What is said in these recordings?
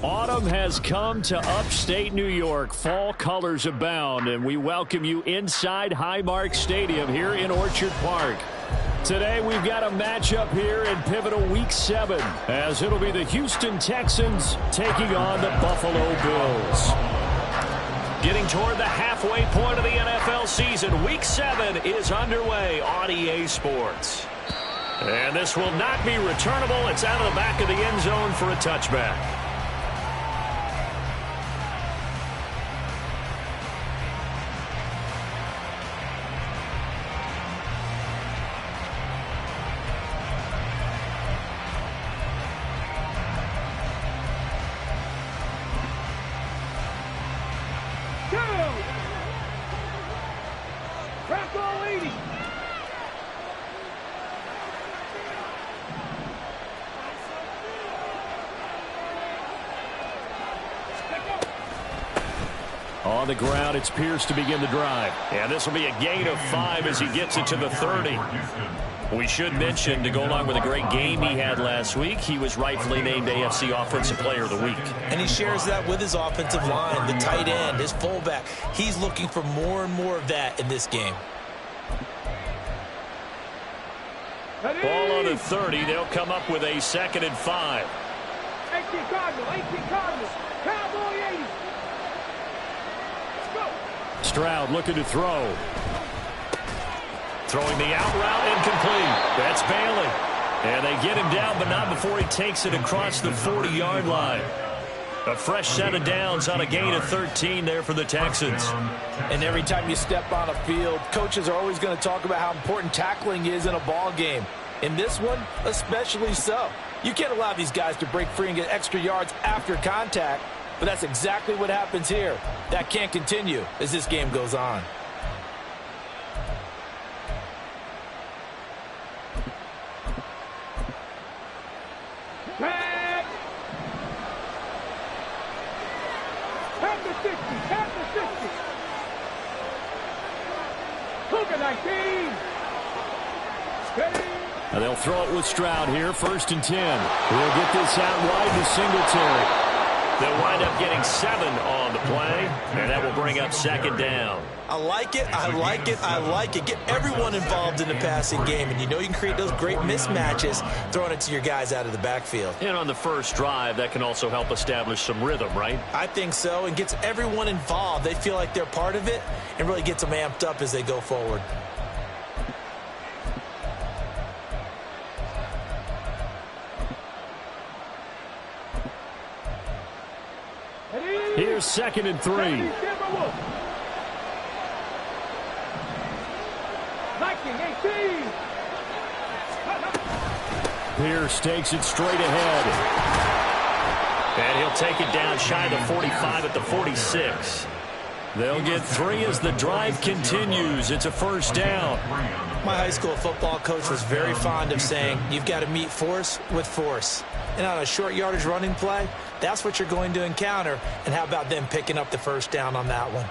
Autumn has come to upstate New York. Fall colors abound, and we welcome you inside Highmark Stadium here in Orchard Park. Today we've got a matchup here in pivotal Week 7, as it'll be the Houston Texans taking on the Buffalo Bills. Getting toward the halfway point of the NFL season, Week 7 is underway on EA Sports. And this will not be returnable. It's out of the back of the end zone for a touchback. On the ground, it's Pierce to begin the drive. And this will be a gain of 5 as he gets it to the 30. We should mention, to go along with a great game he had last week, he was rightfully named AFC Offensive Player of the Week. And he shares that with his offensive line, the tight end, his fullback. He's looking for more and more of that in this game. Ball on the 30. They'll come up with a 2nd and 5. 18 Cardinals, Cowboy 80. Stroud looking to throw. Throwing the out route, incomplete. That's Bailey. And they get him down, but not before he takes it across the 40-yard line. A fresh set of downs on a gain of 13 there for the Texans. And every time you step on a field, coaches are always going to talk about how important tackling is in a ball game. In this one, especially so. You can't allow these guys to break free and get extra yards after contact, but that's exactly what happens here. That can't continue as this game goes on. Now they'll throw it with Stroud here, 1st and 10. He'll get this out wide to Singletary. They'll wind up getting 7 on the play, and that will bring up 2nd down. I like it, I like it, I like it. Get everyone involved in the passing game, and you know you can create those great mismatches throwing it to your guys out of the backfield. And on the first drive, that can also help establish some rhythm, right? I think so, and gets everyone involved. They feel like they're part of it and really gets them amped up as they go forward. Here's 2nd and 3. Pierce takes it straight ahead. And he'll take it down shy of the 45 at the 46. They'll get 3 as the drive continues. It's a 1st down. My high school football coach was very fond of saying, you've got to meet force with force. And on a short yardage running play, that's what you're going to encounter. And how about them picking up the 1st down on that one?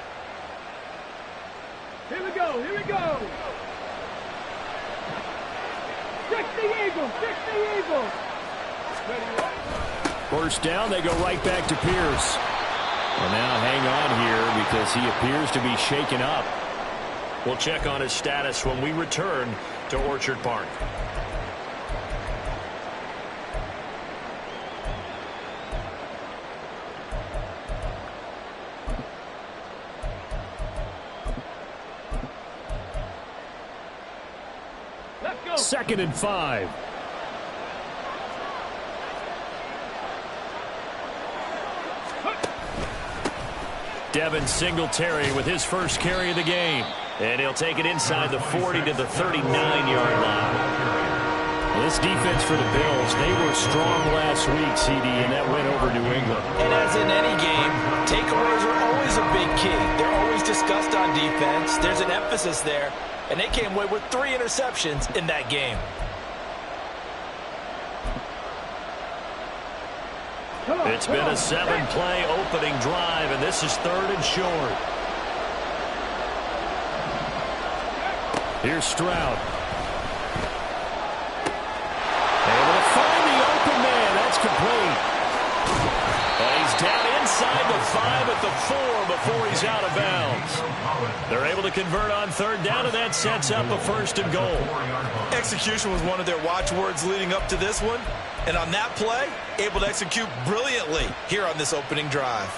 Here we go, here we go. 60 Eagles, 60 Eagles. 1st down, they go right back to Pierce. Well, now hang on here because he appears to be shaken up. We'll check on his status when we return to Orchard Park. Let's go. 2nd and 5. Devin Singletary with his 1st carry of the game. And he'll take it inside the 40 to the 39-yard line. Well, this defense for the Bills, they were strong last week, CD, and that went over New England. And as in any game, takeaways are always a big key. They're always discussed on defense. There's an emphasis there, and they came away with 3 interceptions in that game. It's been a 7-play opening drive, and this is 3rd and short. Here's Stroud. Able to find the open man. That's complete. And he's inside the 5 at the 4 before he's out of bounds. They're able to convert on third down, and that sets up a 1st and goal. Execution was one of their watchwords leading up to this one. And on that play, able to execute brilliantly here on this opening drive.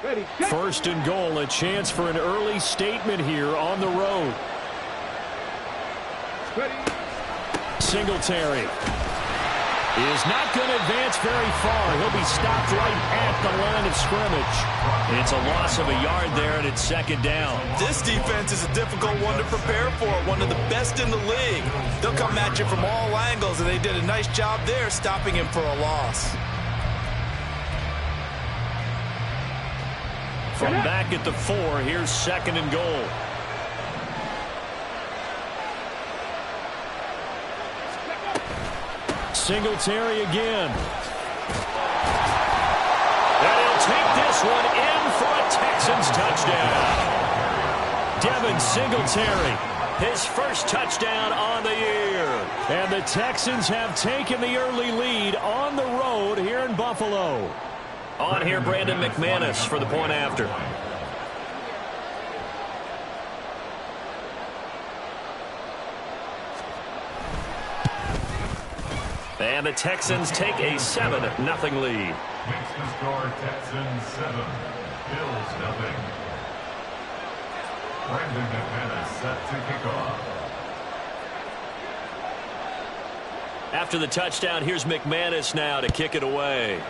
Ready, set. 1st and goal, a chance for an early statement here on the road. Ready. Singletary is not going to advance very far. He'll be stopped right at the line of scrimmage. It's a loss of a yard there, and it's 2nd down. This defense is a difficult one to prepare for, one of the best in the league. They'll come at you from all angles, and they did a nice job there stopping him for a loss. From back at the 4, here's 2nd and goal. Singletary again. And he'll take this one in for a Texans touchdown. Devin Singletary, his 1st touchdown on the year. And the Texans have taken the early lead on the road here in Buffalo. On here, Brandon McManus for the point after. And the Texans take a 7-0 lead. Makes the score Texans 7, Bills 0. Brandon McManus set to kick off. After the touchdown, here's McManus now to kick it away.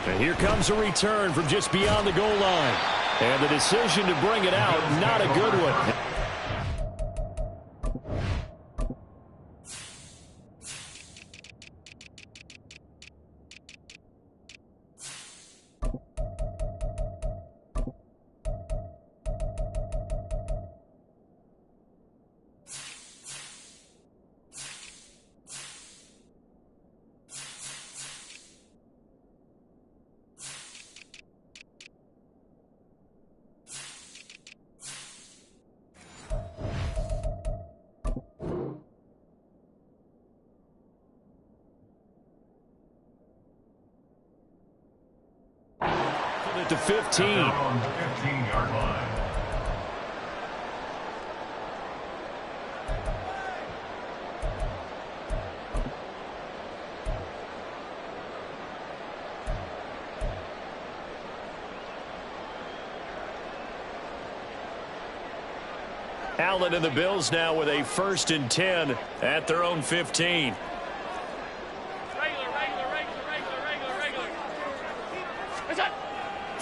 And here comes a return from just beyond the goal line. And the decision to bring it out, not a good one. At the 15. On the 15-yard line. Allen and the Bills now with a 1st and 10 at their own 15.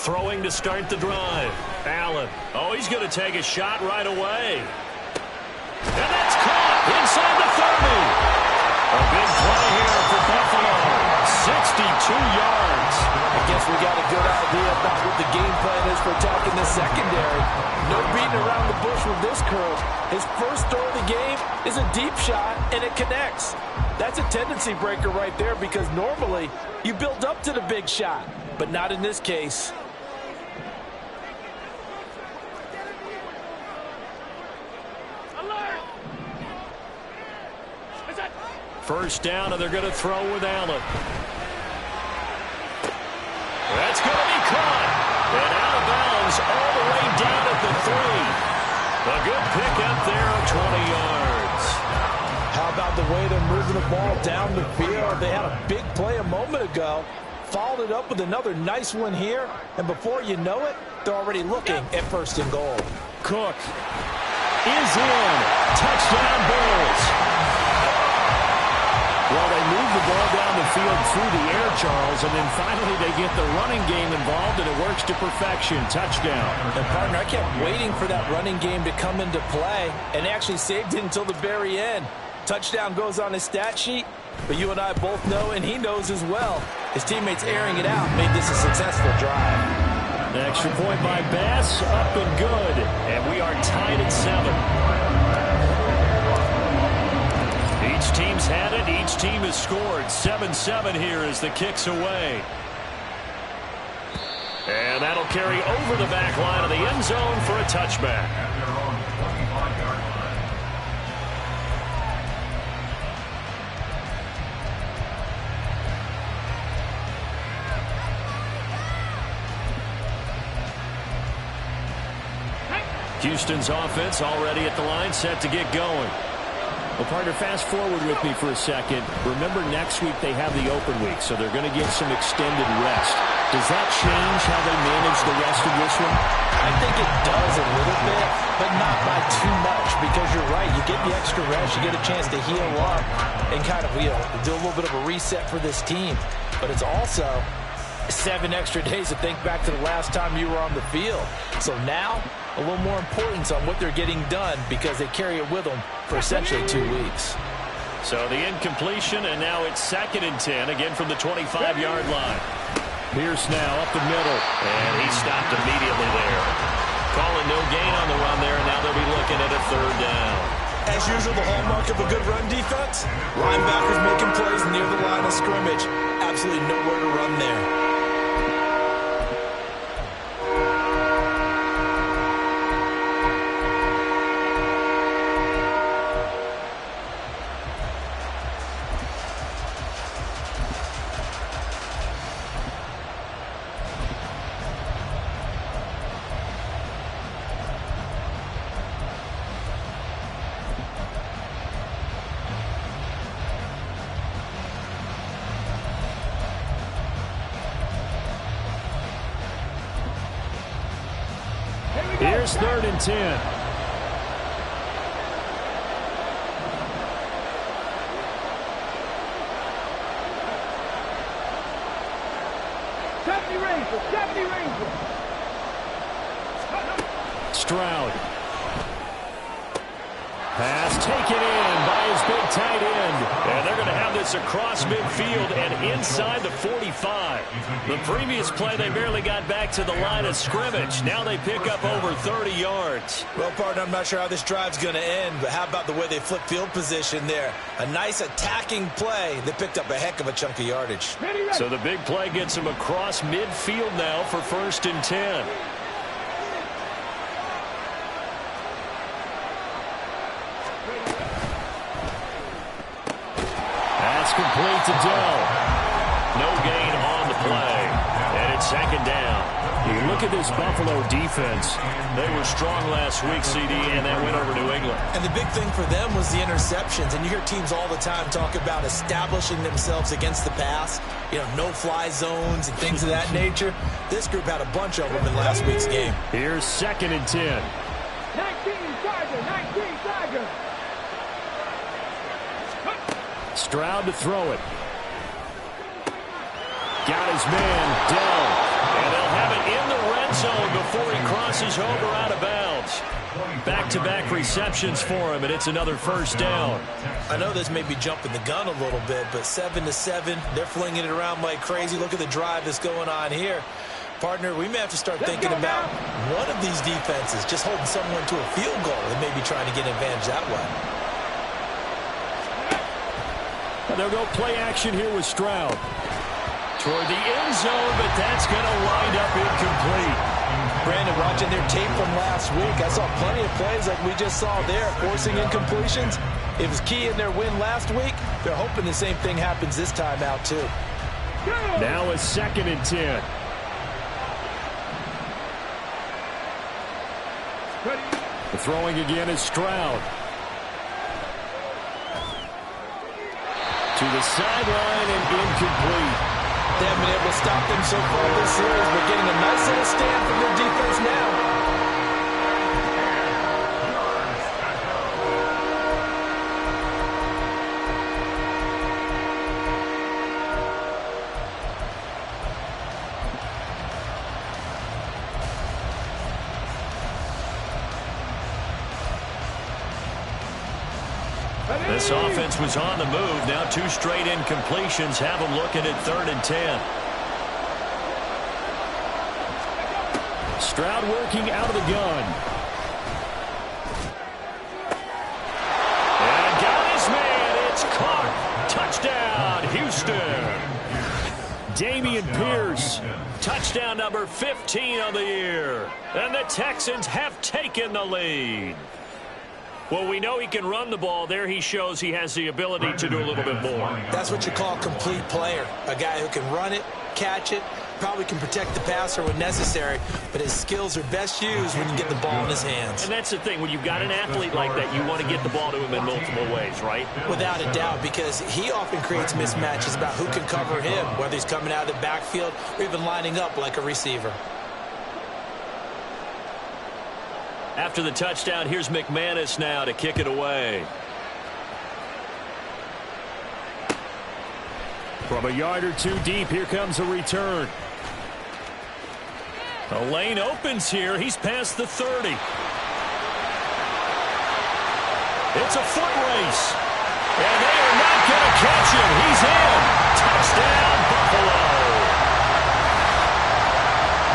Throwing to start the drive. Allen. Oh, he's going to take a shot right away. And that's caught inside the 30. A big play here for Buffalo. 62 yards. I guess we got a good idea about what the game plan is for attacking the secondary. No beating around the bush with this curl. His first throw of the game is a deep shot, and it connects. That's a tendency breaker right there because normally you build up to the big shot, but not in this case. 1st down, and they're going to throw with Allen. That's going to be caught. And out of bounds all the way down at the 3. A good pickup there of 20 yards. How about the way they're moving the ball down the field? They had a big play a moment ago. Followed it up with another nice one here. And before you know it, they're already looking at 1st and goal. Cook is in. Touchdown, Bills. Well, they move the ball down the field through the air, Charles, and then finally they get the running game involved, and it works to perfection. Touchdown. And, partner, I kept waiting for that running game to come into play, and actually saved it until the very end. Touchdown goes on his stat sheet, but you and I both know, and he knows as well, his teammates airing it out made this a successful drive. The extra point by Bass, up and good. And we are tied at 7. Each team's had it. Each team has scored. 7-7 here as the kick's away. And that'll carry over the back line of the end zone for a touchback. Houston's offense already at the line, set to get going. Well, partner, fast forward with me for a second. Remember, next week they have the open week, so they're going to get some extended rest. Does that change how they manage the rest of this one? I think it does a little bit, but not by too much, because you're right. You get the extra rest, you get a chance to heal up and kind of do a little bit of a reset for this team. But it's also 7 extra days to think back to the last time you were on the field. So now, a little more importance on what they're getting done because they carry it with them for essentially 2 weeks. So the incompletion, and now it's 2nd and 10, again from the 25-yard line. Pierce now up the middle, and he stopped immediately there. Calling no gain on the run there, and now they'll be looking at a 3rd down. As usual, the hallmark of a good run defense, linebackers making plays near the line of scrimmage. Absolutely nowhere to run there. Here's 3rd and 10. Stroud. Pass taken in by his big tight end. And they're going to have this across midfield and inside the 45. The previous play, they barely got back to the line of scrimmage. Now they pick up over 30 yards. Well, partner, I'm not sure how this drive's going to end, but how about the way they flip field position there? A nice attacking play. They picked up a heck of a chunk of yardage. So the big play gets them across midfield now for 1st and 10. Complete to Dell. No gain on the play. And it's 2nd down. You look at this Buffalo defense. They were strong last week, CD, and that went over New England. And the big thing for them was the interceptions. And you hear teams all the time talk about establishing themselves against the pass. You know, no-fly zones and things of that nature. This group had a bunch of them in last week's game. Here's 2nd and 10. 19 Tiger. Stroud to throw it. Got his man, Dell. And they'll have it in the red zone before he crosses over out of bounds. Back-to-back receptions for him, and it's another 1st down. I know this may be jumping the gun a little bit, but 7-7, they're flinging it around like crazy. Look at the drive that's going on here. Partner, we may have to start thinking about one of these defenses just holding someone to a field goal and maybe trying to get an advantage that way. And they'll go play action here with Stroud. Toward the end zone, but that's going to wind up incomplete. Brandon, watching their tape from last week, I saw plenty of plays like we just saw there, forcing incompletions. It was key in their win last week. They're hoping the same thing happens this time out, too. Now it's 2nd and 10. The throwing again is Stroud. To the sideline and incomplete. They haven't been able to stop them so far this series, but getting a nice little stand from their defense now. This offense was on the move. Now 2 straight incompletions have them looking at 3rd and 10. Stroud working out of the gun. And got his man. It's caught. Touchdown, Houston. Dameon Pierce, touchdown number 15 of the year. And the Texans have taken the lead. Well, we know he can run the ball. There he shows he has the ability to do a little bit more. That's what you call a complete player. A guy who can run it, catch it, probably can protect the passer when necessary, but his skills are best used when you get the ball in his hands. And that's the thing. When you've got an athlete like that, you want to get the ball to him in multiple ways, right? Without a doubt, because he often creates mismatches about who can cover him, whether he's coming out of the backfield or even lining up like a receiver. After the touchdown, here's McManus now to kick it away. From a yard or two deep, here comes a return. The lane opens here. He's past the 30. It's a foot race. And they are not going to catch him. He's in. Touchdown, Buffalo.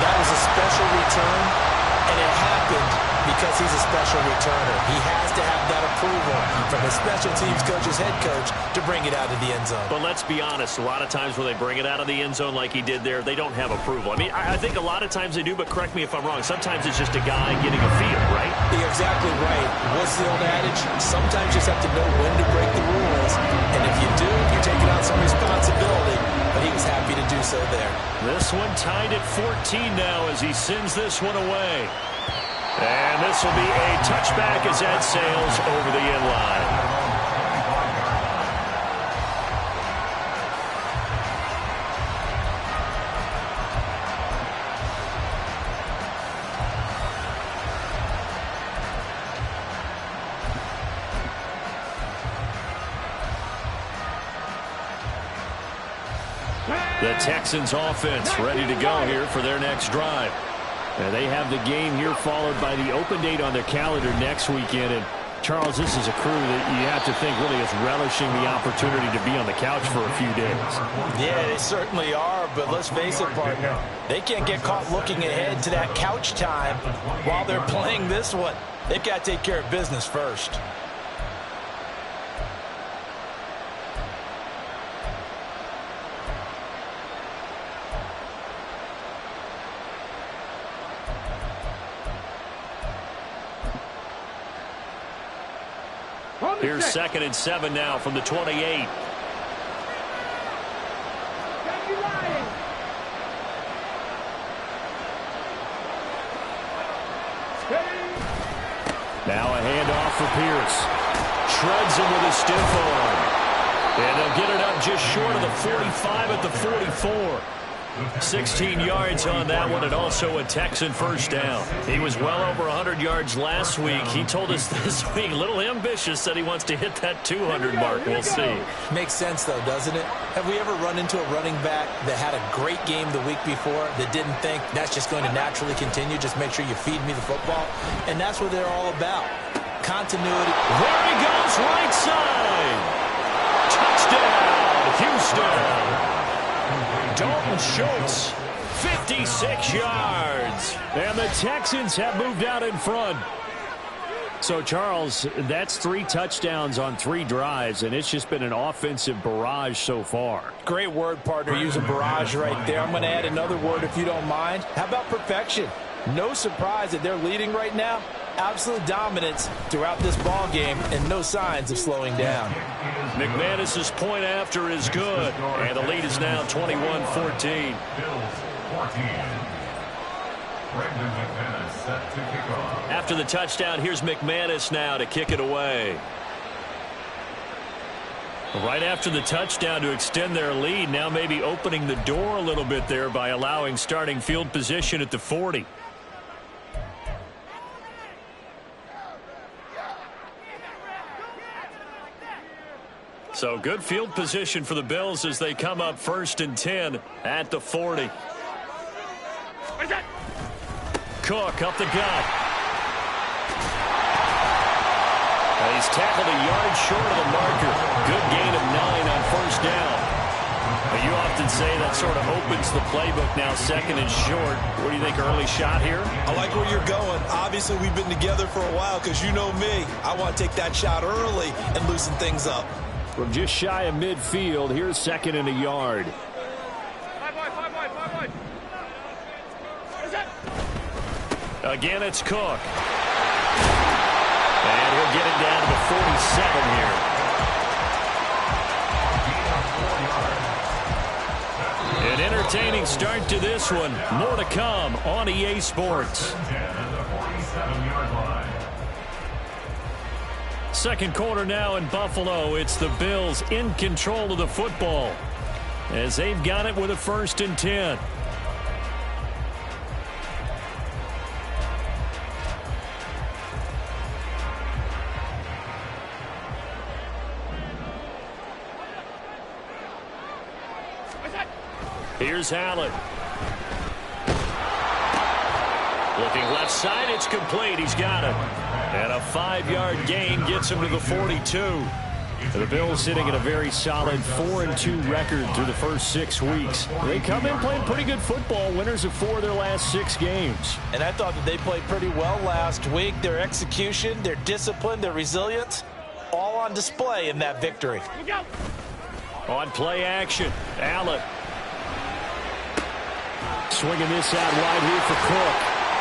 That was a special return, and it happened because he's a special returner. He has to have that approval from his special teams coach's head coach to bring it out of the end zone. But let's be honest, a lot of times when they bring it out of the end zone like he did there, they don't have approval. I mean, I think a lot of times they do, but correct me if I'm wrong. Sometimes it's just a guy getting a feel, right? You're exactly right. What's the old adage? Sometimes you just have to know when to break the rules. And if you do, you're taking on some responsibility. But he was happy to do so there. This one tied at 14 now as he sends this one away. And this will be a touchback as that sails over the end line. The Texans offense ready to go here for their next drive. And they have the game here followed by the open date on their calendar next weekend. And Charles, this is a crew that you have to think really is relishing the opportunity to be on the couch for a few days. Yeah, they certainly are, but let's face it, partner. They can't get caught looking ahead to that couch time while they're playing this one. They've got to take care of business first. Here's 2nd and 7 now from the 28. Now a handoff for Pierce. Shreds him with a stiff arm. And they'll get it up just short of the 45 at the 44. 16 yards on that one, and also a Texan first down. He was well over 100 yards last week. He told us this week, a little ambitious, said he wants to hit that 200 mark. We'll see. Makes sense, though, doesn't it? Have we ever run into a running back that had a great game the week before that didn't think that's just going to naturally continue? Just make sure you feed me the football. And that's what they're all about. Continuity. There he goes, right side. Touchdown, Houston. Dalton Schultz, 56 yards. And the Texans have moved out in front. So, Charles, that's 3 touchdowns on 3 drives, and it's just been an offensive barrage so far. Great word, partner, using barrage right there. I'm going to add another word if you don't mind. How about perfection? No surprise that they're leading right now. Absolute dominance throughout this ball game and no signs of slowing down. McManus's point after is good, and the lead is now 21-14. After the touchdown, here's McManus now to kick it away. Right after the touchdown to extend their lead, now maybe opening the door a little bit there by allowing starting field position at the 40. So good field position for the Bills as they come up 1st and 10 at the 40. Cook up the gut. He's tackled a yard short of the marker. Good gain of 9 on 1st down. Well, you often say that sort of opens the playbook now, second and short. What do you think, early shot here? I like where you're going. Obviously, we've been together for a while because you know me. I want to take that shot early and loosen things up. From just shy of midfield, here's second and a yard. Again, it's Cook. And he'll get it down to the 47 here. An entertaining start to this one. More to come on EA Sports. Second quarter now in Buffalo. It's the Bills in control of the football as they've got it with a 1st and 10. Here's Allen. Looking left side, it's complete. He's got it. And a 5-yard gain gets him to the 42. The Bills sitting at a very solid 4-2 record through the first 6 weeks. They come in playing pretty good football, winners of 4 of their last 6 games. And I thought that they played pretty well last week. Their execution, their discipline, their resilience, all on display in that victory. On play action, Allen. Swinging this out wide here for Cook.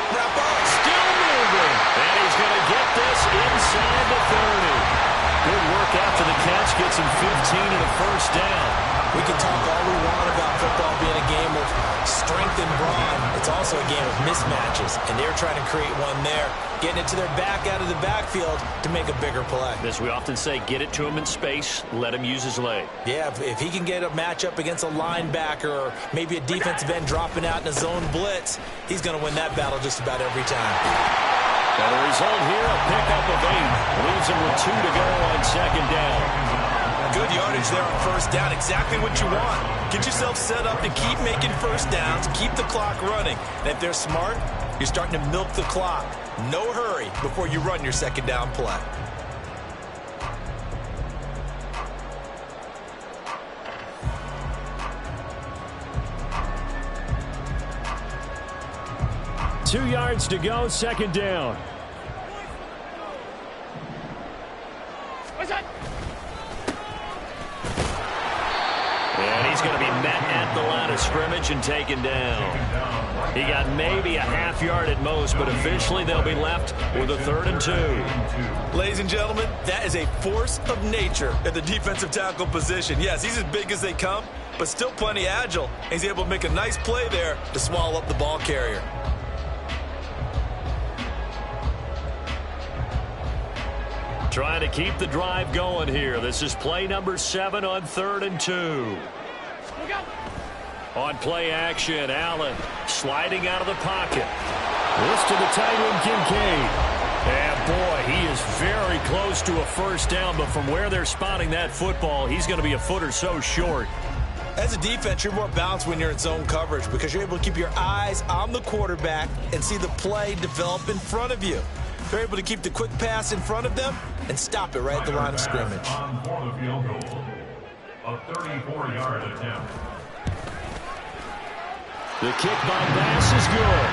Wrap up. Still moving. And he's going to get this inside the 30. Good work after the catch. Gets him 15 and a 1st down. We can talk all we want about football being a game of strength and brawn. It's also a game of mismatches, and they're trying to create one there, getting it to their back out of the backfield to make a bigger play. As we often say, get it to him in space, let him use his leg. Yeah, if he can get a matchup against a linebacker or maybe a defensive end dropping out in a zone blitz, he's going to win that battle just about every time. And the result here, a pickup of 8. Leaves him with 2 to go on 2nd down. Good yardage there on 1st down. Exactly what you want. Get yourself set up to keep making 1st downs, keep the clock running. And if they're smart, you're starting to milk the clock. No hurry before you run your 2nd down play. Two yards to go, 2nd down. And he's going to be met at the line of scrimmage and taken down. He got maybe a half yard at most, but officially they'll be left with a 3rd and 2. Ladies and gentlemen, that is a force of nature at the defensive tackle position. Yes, he's as big as they come, but still plenty agile. He's able to make a nice play there to swallow up the ball carrier. Trying to keep the drive going here. This is play number 7 on 3rd and 2. On play action, Allen sliding out of the pocket. This to the tight end, Kincaid. And boy, he is very close to a 1st down, but from where they're spotting that football, he's going to be a foot or so short. As a defense, you're more balanced when you're in zone coverage because you're able to keep your eyes on the quarterback and see the play develop in front of you. They're able to keep the quick pass in front of them and stop it right at the line of scrimmage. On for the field goal. A 34-yard attempt. The kick by Bass is good.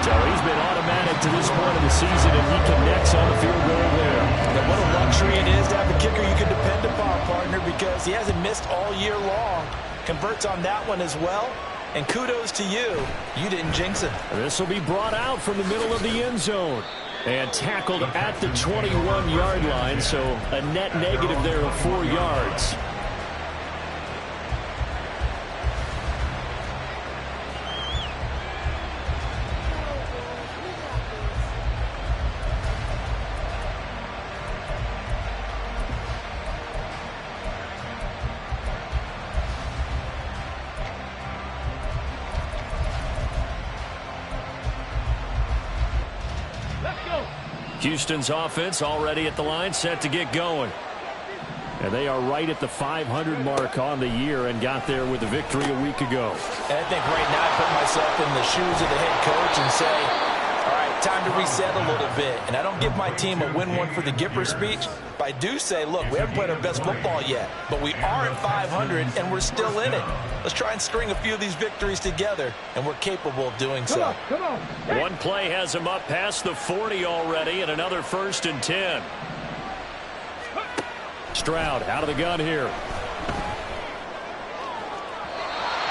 So he's been automatic to this point of the season, and he connects on the field goal there. And what a luxury it is to have a kicker you can depend upon, partner, because he hasn't missed all year long. Converts on that one as well. And kudos to you. You didn't jinx it. This will be brought out from the middle of the end zone. And tackled at the 21-yard line, so a net negative there of 4 yards. Houston's offense already at the line, set to get going. And they are right at the 500 mark on the year and got there with a victory a week ago. And I think right now I put myself in the shoes of the head coach and say, all right, time to reset a little bit. And I don't give my team a win one for the Gipper speech, but I do say, look, we haven't played our best football yet, but we are at 500 and we're still in it. Let's try and string a few of these victories together, and we're capable of doing so. Come on. One play has him up past the 40 already, and another 1st and 10. Stroud out of the gun here.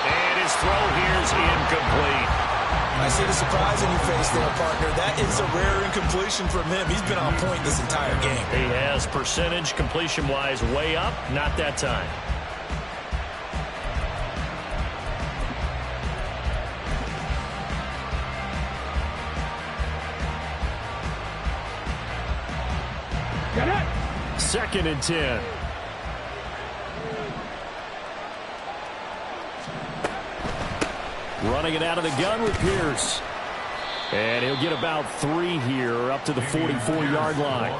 And his throw here is incomplete. I see the surprise on your face there, partner. That is a rare incompletion from him. He's been on point this entire game. He has percentage completion-wise way up, not that time. Get it. 2nd and 10. Running it out of the gun with Pierce. And he'll get about 3 here up to the 44-yard line.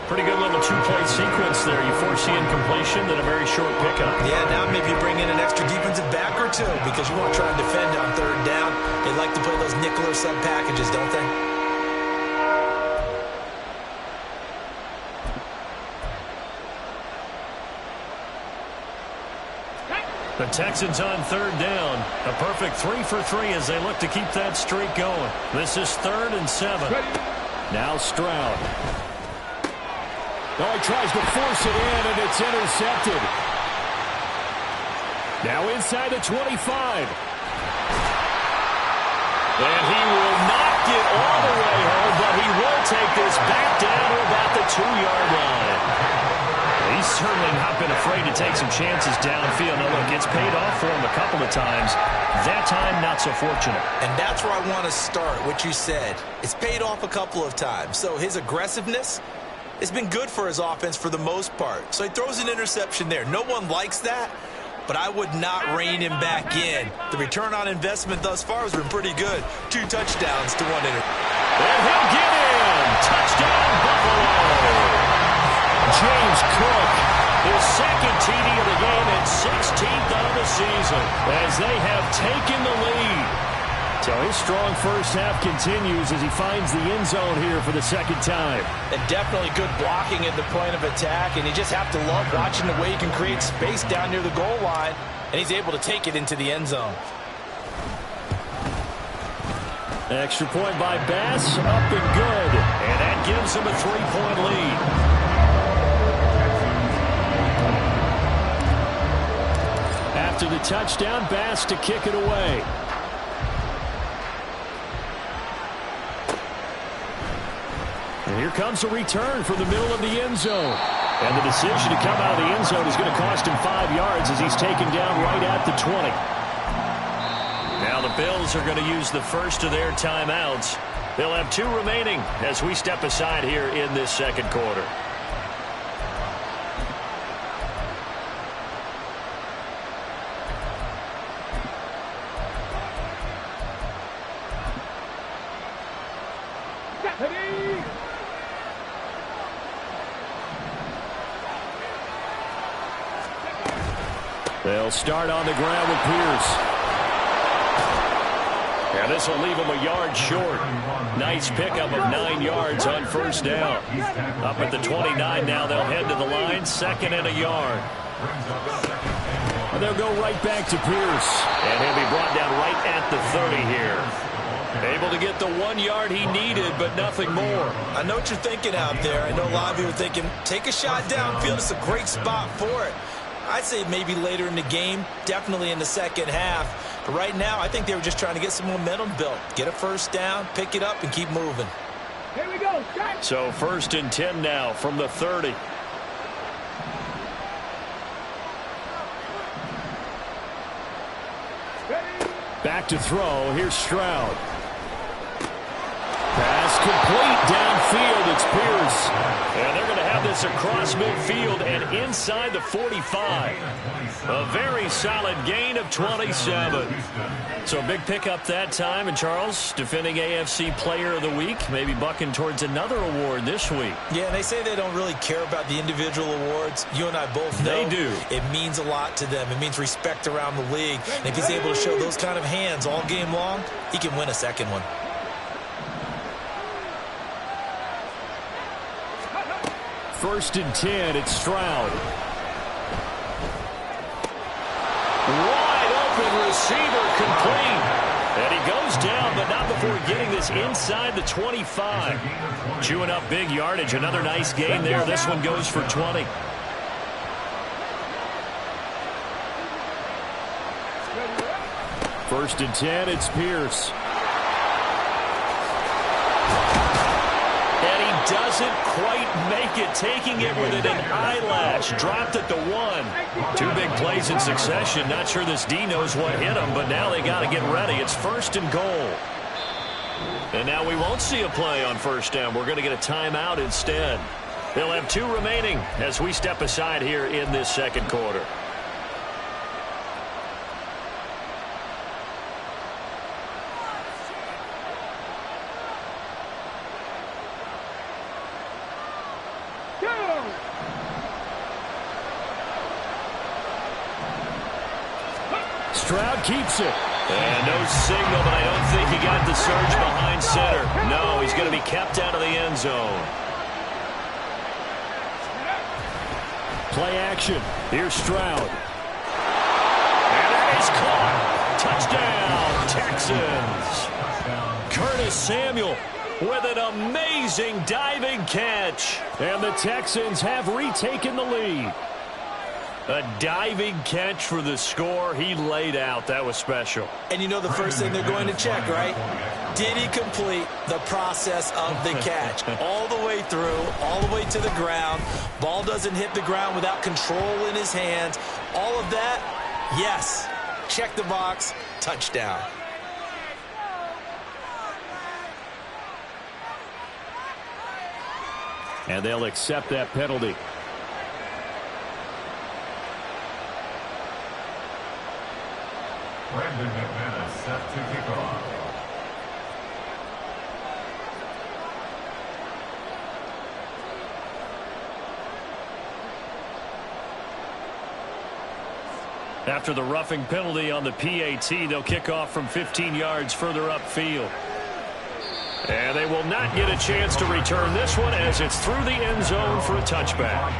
Pretty good little 2-play sequence there. You force the incompletion, then a very short pickup. Yeah, now maybe you bring in an extra defensive back or two because you want to try and defend on 3rd down. They like to play those nickel or sub packages, don't they? The Texans on 3rd down. A perfect 3 for 3 as they look to keep that streak going. This is 3rd and 7. Now Stroud. Oh, he tries to force it in, and it's intercepted. Now inside the 25. And he will not get all the way home, but he will take this back down to about the 2-yard line. He's certainly not been afraid to take some chances downfield. Now, look, it's paid off for him a couple of times. That time, not so fortunate. And that's where I want to start, what you said. It's paid off a couple of times. So his aggressiveness has been good for his offense for the most part. So he throws an interception there. No one likes that, but I would not rein him back in. The return on investment thus far has been pretty good. 2 touchdowns to 1 interception. And he'll get in. Touchdown, Buffalo. James Cook, his 2nd TD of the game and 16th of the season as they have taken the lead. So his strong first half continues as he finds the end zone here for the 2nd time. And definitely good blocking at the point of attack, and you just have to love watching the way he can create space down near the goal line, and he's able to take it into the end zone. Extra point by Bass, up and good. And that gives him a 3-point lead. After the touchdown, Bass to kick it away. And here comes a return from the middle of the end zone. And the decision to come out of the end zone is going to cost him 5 yards as he's taken down right at the 20. Now the Bills are going to use the first of their timeouts. They'll have 2 remaining as we step aside here in this 2nd quarter. They'll start on the ground with Pierce. And this will leave him a yard short. Nice pickup of 9 yards on 1st down. Up at the 29 now. They'll head to the line. 2nd and a yard. And they'll go right back to Pierce. And he'll be brought down right at the 30 here. Able to get the 1 yard he needed, but nothing more. I know what you're thinking out there. I know a lot of you are thinking, take a shot downfield. It's a great spot for it. I'd say maybe later in the game, definitely in the 2nd half. But right now, I think they were just trying to get some momentum built. Get a 1st down, pick it up, and keep moving. Here we go. So 1st and 10 now from the 30. Back to throw. Here's Stroud. Pass complete downfield. It's Pierce. And they're going to have this across midfield and inside the 45. A very solid gain of 27. So a big pickup that time. And Charles, defending AFC Player of the Week, maybe bucking towards another award this week. Yeah, they say they don't really care about the individual awards. You and I both know they do. It means a lot to them. It means respect around the league. And if he's able to show those kind of hands all game long, he can win a 2nd one. 1st and 10. It's Stroud. Wide open receiver complete. And he goes down, but not before getting this inside the 25. Chewing up big yardage. Another nice gain there. This one goes for 20. First and 10, it's Pierce. And he doesn't quite make it, taking it with an eyelash. Dropped at the 1. 2 big plays in succession. Not sure this D knows what hit him, but now they got to get ready. It's 1st and goal. And now we won't see a play on 1st down. We're going to get a timeout instead. They'll have 2 remaining as we step aside here in this 2nd quarter. Stroud keeps it. And no signal, but I don't think he got the surge behind center. No, he's going to be kept out of the end zone. Play action. Here's Stroud. And that is caught. Touchdown, Texans. Curtis Samuel with an amazing diving catch. And the Texans have retaken the lead. A diving catch for the score. He laid out. That was special. And you know the first thing they're going to check, right? Did he complete the process of the catch? All the way through, all the way to the ground. Ball doesn't hit the ground without control in his hands. All of that, yes. Check the box. Touchdown. And they'll accept that penalty. Brandon McManus set to kick off. After the roughing penalty on the PAT, they'll kick off from 15 yards further upfield. And they will not get a chance to return this one as it's through the end zone for a touchback.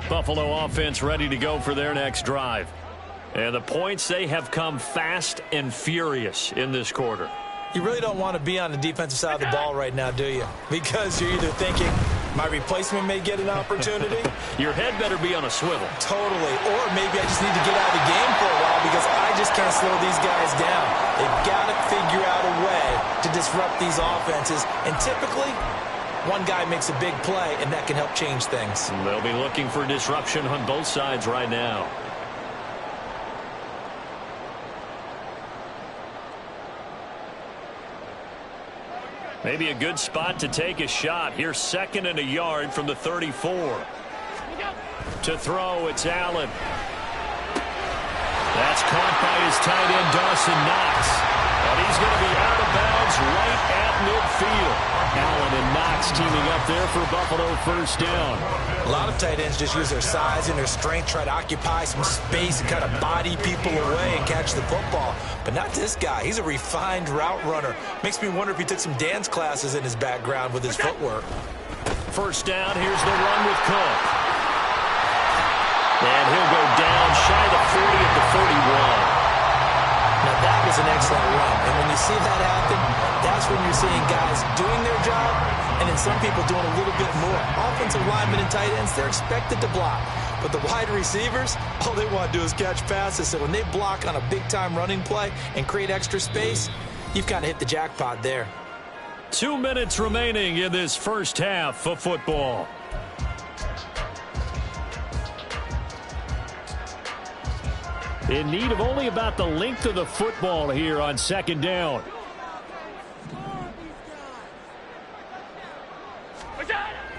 Buffalo offense ready to go for their next drive. And the points, they have come fast and furious in this quarter. You really don't want to be on the defensive side of the ball right now, do you? Because you're either thinking, my replacement may get an opportunity. Your head better be on a swivel. Totally. Or maybe I just need to get out of the game for a while because I just can't slow these guys down. They've got to figure out a way to disrupt these offenses. And typically, one guy makes a big play, and that can help change things. They'll be looking for disruption on both sides right now. Maybe a good spot to take a shot. Here's 2nd and a yard from the 34. To throw, it's Allen. That's caught by his tight end, Dawson Knox. And he's going to be out of bounds right at midfield. Allen and Knox teaming up there for Buffalo 1st down. A lot of tight ends just use their size and their strength, try to occupy some space and kind of body people away and catch the football. But not this guy. He's a refined route runner. Makes me wonder if he took some dance classes in his background with his footwork. 1st down, here's the run with Cook. And he'll go down shy of the 40 at the 41. Now that was an excellent run. And when you see that happen, that's when you're seeing guys doing their job and then some people doing a little bit more. Offensive linemen and tight ends, they're expected to block. But the wide receivers, all they want to do is catch passes. So when they block on a big-time running play and create extra space, you've kind of hit the jackpot there. 2 minutes remaining in this first half of football. In need of only about the length of the football here on 2nd down.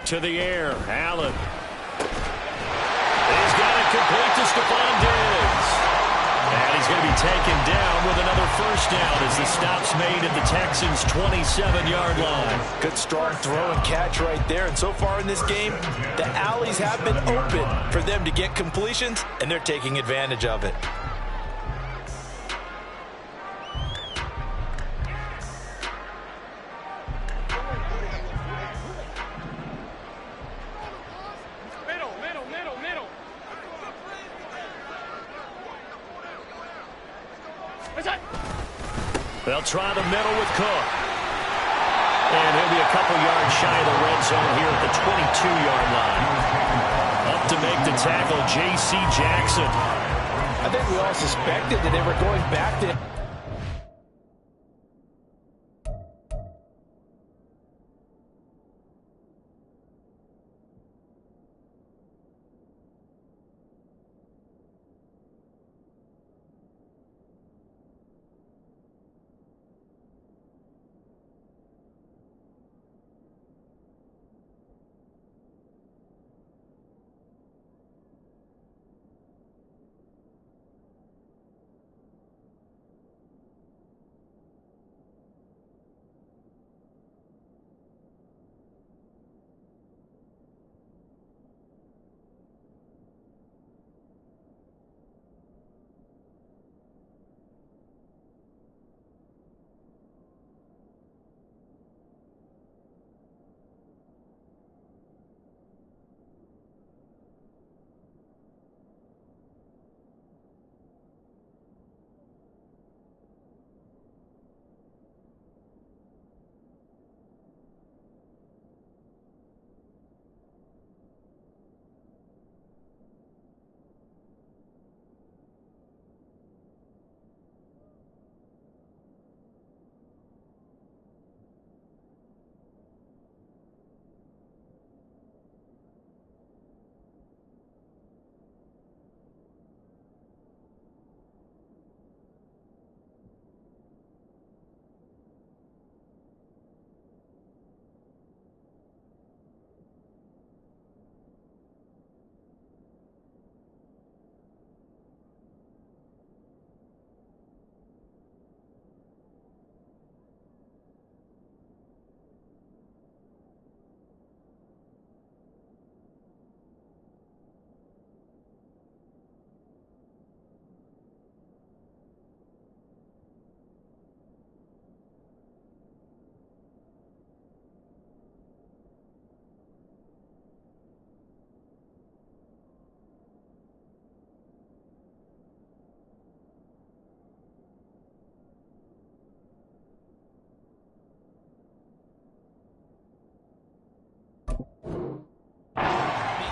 To the air, Allen. He's got it complete to Stephon Diggs. And he's going to be taken down with another first down as the stop's made at the Texans' 27-yard line. Good strong throw and catch right there. And so far in this game, the alleys have been open for them to get completions, and they're taking advantage of it. They'll try the middle with Cook. And he'll be a couple yards shy of the red zone here at the 22-yard line. Up to make the tackle, J.C. Jackson. I think we all suspected that they were going back to...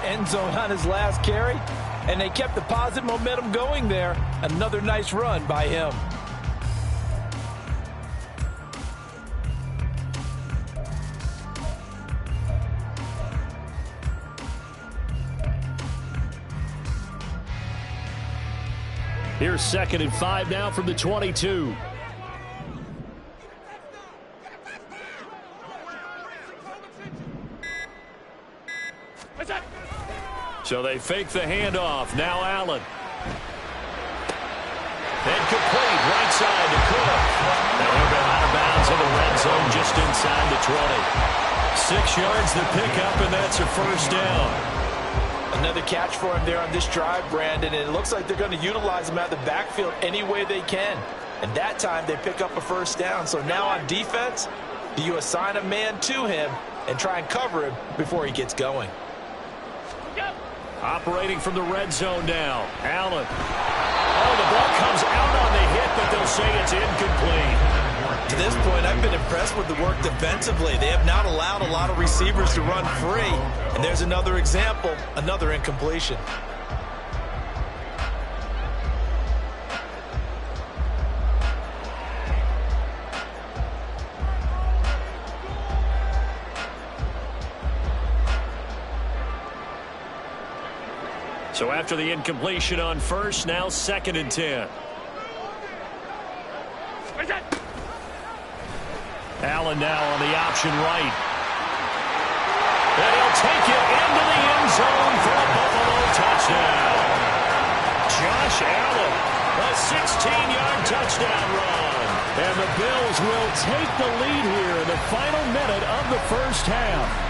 End zone on his last carry, and they kept the positive momentum going there. Another nice run by him. Here's 2nd and 5 now from the 22. So they fake the handoff. Now Allen. Incomplete. Right side to Cook. And he'll go out of bounds in the red zone just inside the 20. 6 yards to pick up, and that's a first down. Another catch for him there on this drive, Brandon. And it looks like they're going to utilize him out of the backfield any way they can. And that time they pick up a first down. So now on defense, do you assign a man to him and try and cover him before he gets going? Operating from the red zone now. Allen. Oh, the ball comes out on the hit, but they'll say it's incomplete. To this point, I've been impressed with the work defensively. They have not allowed a lot of receivers to run free. And there's another example, another incompletion. So after the incompletion on first, now 2nd and 10. Allen now on the option right. And he'll take it into the end zone for a Buffalo touchdown. Josh Allen A 16-yard touchdown run. And the Bills will take the lead here in the final minute of the first half.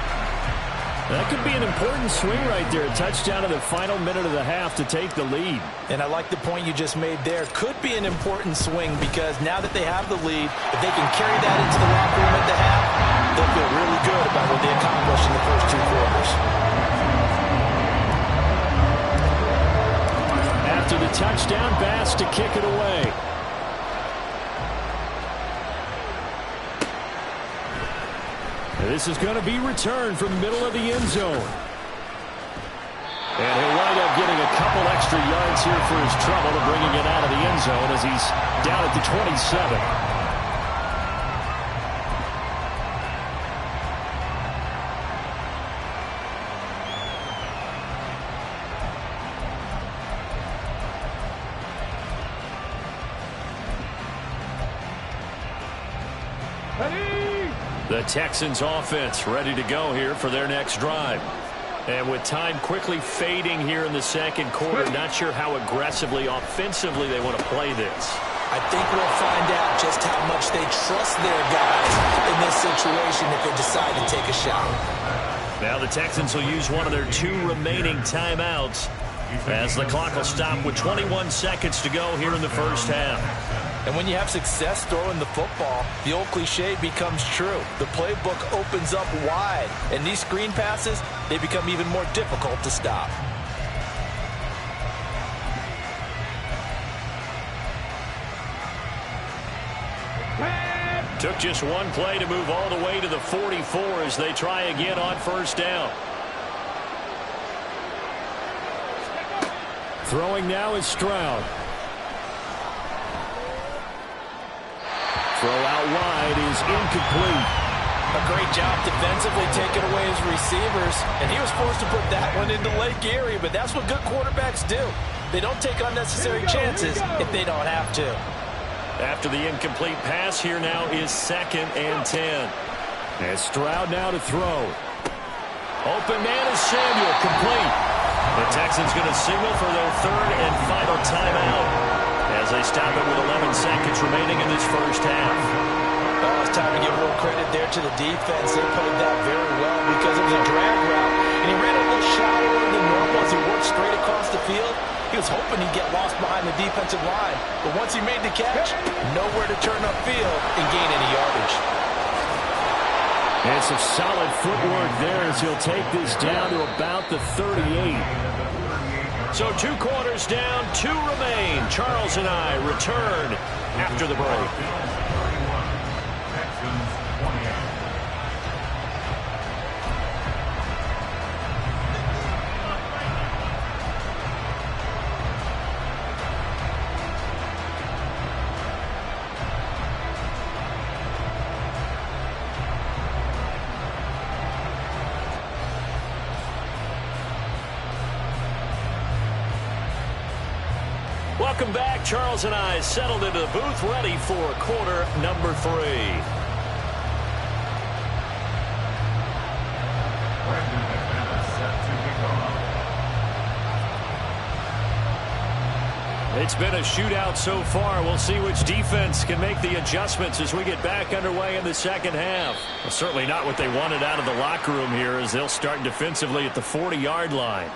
That could be an important swing right there. A touchdown in the final minute of the half to take the lead. And I like the point you just made there. Could be an important swing because now that they have the lead, if they can carry that into the locker room at the half, they'll feel really good about what they accomplished in the first 2 quarters. After the touchdown, Bass to kick it away. This is going to be returned from the middle of the end zone. And he'll wind up getting a couple extra yards here for his trouble and bringing it out of the end zone as he's down at the 27. The Texans offense ready to go here for their next drive. And with time quickly fading here in the second quarter, not sure how aggressively, offensively they want to play this. I think we'll find out just how much they trust their guys in this situation if they decide to take a shot. Now the Texans will use one of their 2 remaining timeouts as the clock will stop with 21 seconds to go here in the first half. And when you have success throwing the football, the old cliche becomes true. The playbook opens up wide, and these screen passes, they become even more difficult to stop. Took just one play to move all the way to the 44 as they try again on first down. Throwing now is Stroud. Throw out wide is incomplete. A great job defensively taking away his receivers, and he was forced to put that one into Lake Erie, but that's what good quarterbacks do. They don't take unnecessary chances if they don't have to. After the incomplete pass, here now is 2nd and 10. And Stroud now to throw. Open man is Samuel, complete. The Texans going to signal for their 3rd and final timeout as they stop it with 11 seconds remaining in this first half. Oh, it's time to give a little credit there to the defense. They played that very well because it was a drag route, and he ran a little shallower than normal as he worked straight across the field. He was hoping he'd get lost behind the defensive line, but once he made the catch, nowhere to turn upfield and gain any yardage. And some solid footwork there as he'll take this down to about the 38. So 2 quarters down, 2 remain. Charles and I return after the break. Welcome back. Charles and I settled into the booth ready for quarter number 3. It's been a shootout so far. We'll see which defense can make the adjustments as we get back underway in the second half. Well, certainly not what they wanted out of the locker room here as they'll start defensively at the 40-yard line.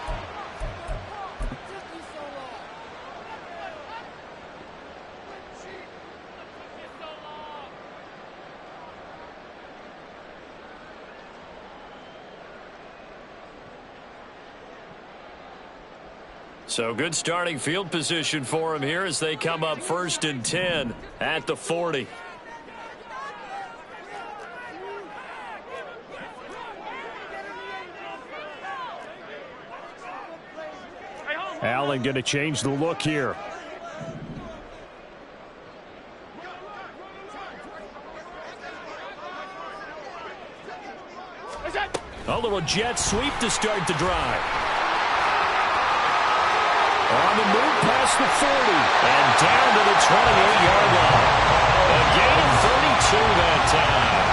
So good starting field position for him here as they come up 1st and 10 at the 40. Allen going to change the look here. A little jet sweep to start the drive. On the move past the 40 and down to the 28-yard line. A gain of 32 that time.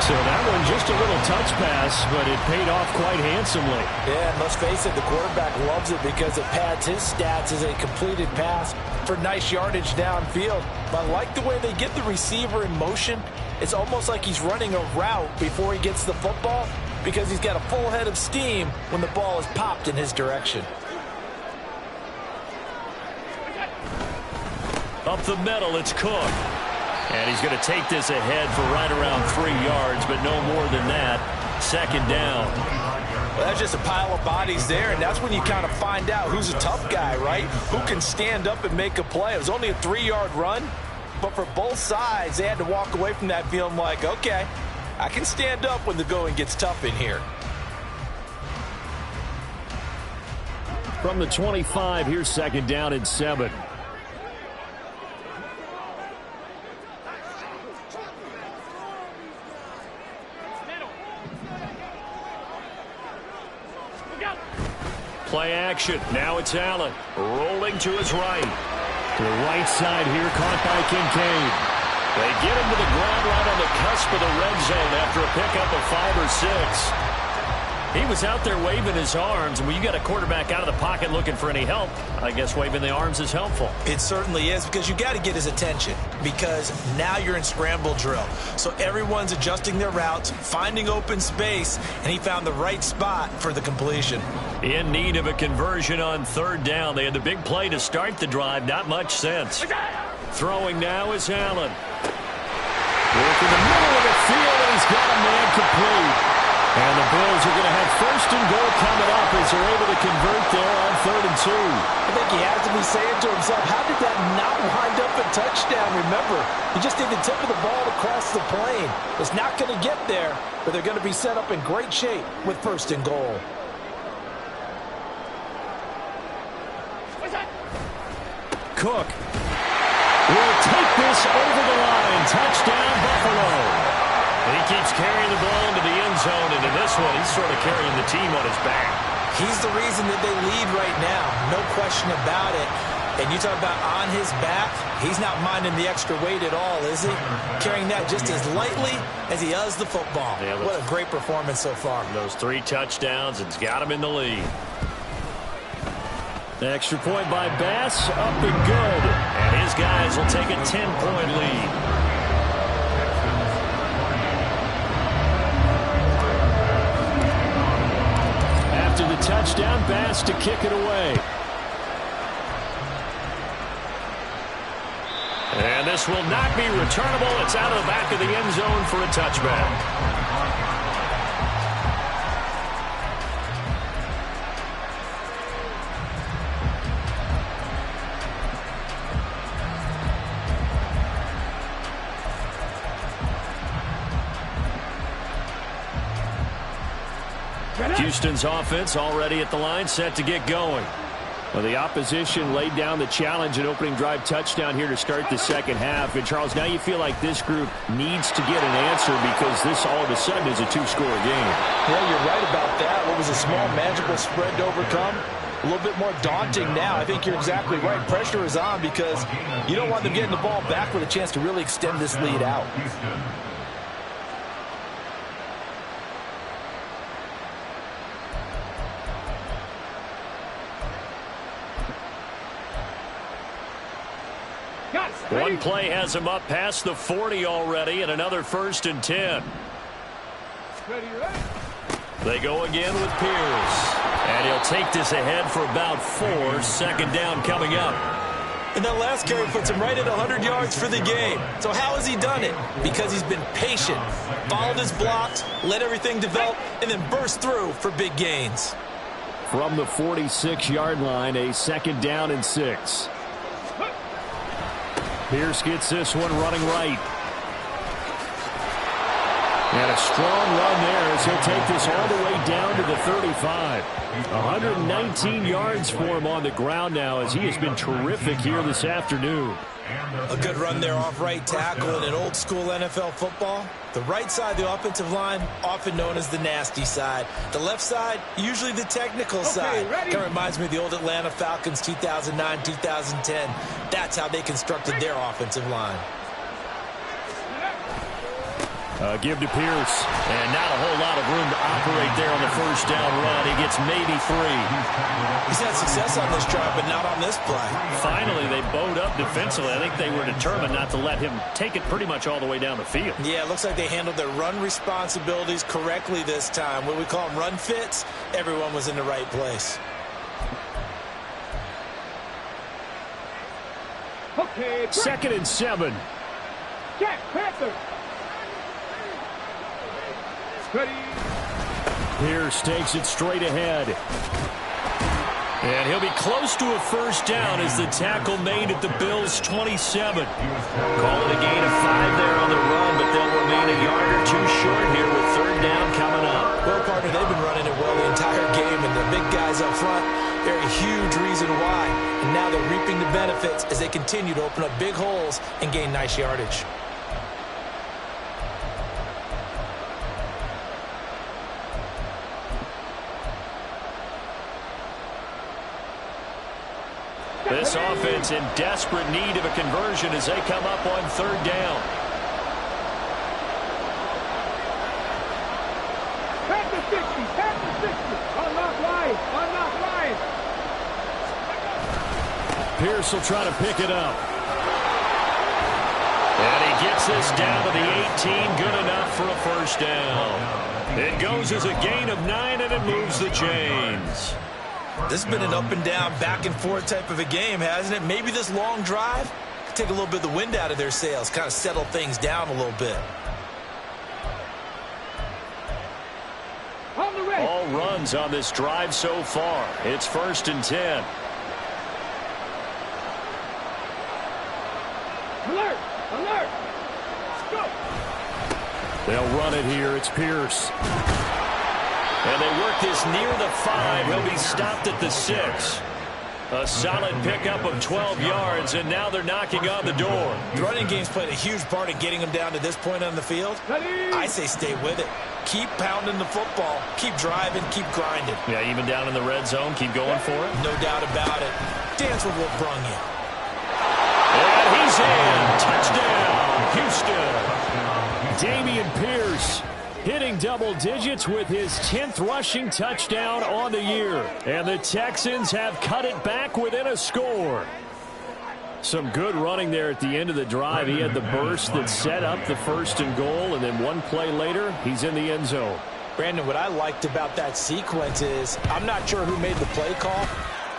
So that one just a little touch pass, but it paid off quite handsomely. Yeah, and let's face it, the quarterback loves it because it pads his stats as a completed pass for nice yardage downfield. But I like the way they get the receiver in motion. It's almost like he's running a route before he gets the football because he's got a full head of steam when the ball is popped in his direction. Up the middle, it's Cook. And he's going to take this ahead for right around 3 yards, but no more than that. Second down. Well, that's just a pile of bodies there, and that's when you kind of find out who's a tough guy, right? Who can stand up and make a play. It was only a 3-yard run, but for both sides, they had to walk away from that feeling like, okay, I can stand up when the going gets tough in here. From the 25, here's second down and 7. Play action. Now it's Allen. Rolling to his right. To the right side here, caught by Kincaid. They get him to the ground right on the cusp of the red zone after a pickup of 5 or 6. He was out there waving his arms. When you got a quarterback out of the pocket looking for any help, I guess waving the arms is helpful. It certainly is, because you got to get his attention, because now you're in scramble drill. So everyone's adjusting their routes, finding open space, and he found the right spot for the completion. In need of a conversion on third down. They had the big play to start the drive. Not much sense. Throwing now is Allen. Work in the middle of the field, and he's got a man complete. And the Bills are going to have first and goal coming up as they're able to convert there on 3rd and 2. I think he has to be saying to himself, how did that not wind up a touchdown? Remember, he just did the tip of the ball across the plane. It's not going to get there, but they're going to be set up in great shape with 1st and goal. Cook will take this over the line. Touchdown, Buffalo. And he keeps carrying the ball into the end zone, and in this one, he's sort of carrying the team on his back. He's the reason that they lead right now, no question about it. And you talk about on his back, he's not minding the extra weight at all, is he? Carrying that just as lightly as he does the football. Yeah, what a great performance so far. Those 3 touchdowns, it's got him in the lead. The extra point by Bass, up and good. And his guys will take a 10-point lead. After the touchdown, Bass to kick it away. And this will not be returnable. It's out of the back of the end zone for a touchback. Houston's offense already at the line, set to get going. Well, the opposition laid down the challenge and opening drive touchdown here to start the second half. And, Charles, now you feel like this group needs to get an answer because this all of a sudden is a 2-score game. Yeah, you're right about that. What was a small magical spread to overcome? A little bit more daunting now. I think you're exactly right. Pressure is on because you don't want them getting the ball back with a chance to really extend this lead out. One play has him up past the 40 already, and another 1st and 10. They go again with Pierce. And he'll take this ahead for about 4. Second down coming up. And that last carry puts him right at 100 yards for the game. So how has he done it? Because he's been patient, followed his blocks, let everything develop, and then burst through for big gains. From the 46-yard line, a 2nd down and 6. Pierce gets this one running right. And a strong run there as he'll take this all the way down to the 35. 119 yards for him on the ground now as he has been terrific here this afternoon. A good run there off right tackle in an old school NFL football. The right side of the offensive line, often known as the nasty side. The left side, usually the technical side. Kind of reminds me of the old Atlanta Falcons 2009, 2010. That's how they constructed their offensive line. Give to Pierce. And not a whole lot of room to operate there on the first down run. He gets maybe 3. He's had success on this drive, but not on this play. Finally, they bowed up defensively. I think they were determined not to let him take it pretty much all the way down the field. Yeah, it looks like they handled their run responsibilities correctly this time. What we call them run fits, everyone was in the right place. Okay, 2nd and 7. check, Panther. Ready. Pierce takes it straight ahead. And he'll be close to a first down as the tackle made at the Bills' 27. Call it a gain of 5 there on the run, but they'll remain a yard or 2 short here with 3rd down coming up. Well, partner, they've been running it well the entire game, and the big guys up front, they're a huge reason why. And now they're reaping the benefits as they continue to open up big holes and gain nice yardage. This offense in desperate need of a conversion as they come up on 3rd down. Panther 60, Panther 60. Unlock line. Pierce will try to pick it up. And he gets this down to the 18, good enough for a first down. It goes as a gain of 9, and it moves the chains. This has been an up and down, back and forth type of a game, hasn't it? Maybe this long drive could take a little bit of the wind out of their sails, kind of settle things down a little bit. On the red. All runs on this drive so far. It's 1st and 10. Alert. Let's go. They'll run it here. It's Pierce. And they work this near the 5. He'll be stopped at the 6. A solid pickup of 12 yards, and now they're knocking on the door. The running game's played a huge part in getting them down to this point on the field. Ready. I say stay with it. Keep pounding the football. Keep driving. Keep grinding. Yeah, even down in the red zone, keep going for it. No doubt about it. Dance with what brung you. And he's in. Touchdown, Houston. Damian Pierce hitting double digits with his 10th rushing touchdown on the year. And the Texans have cut it back within a score. Some good running there at the end of the drive. He had the burst that set up the 1st and goal, and then one play later, he's in the end zone. Brandon, what I liked about that sequence is I'm not sure who made the play call,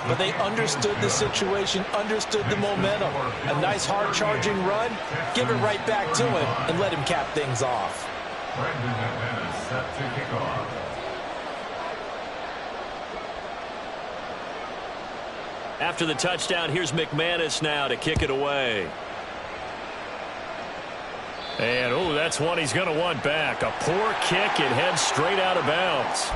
but they understood the situation, understood the momentum. A nice hard-charging run, give it right back to him, and let him cap things off. Brandon McManus set to kick off. After the touchdown, here's McManus now to kick it away. And, oh, that's one he's going to want back. A poor kick. It heads straight out of bounds.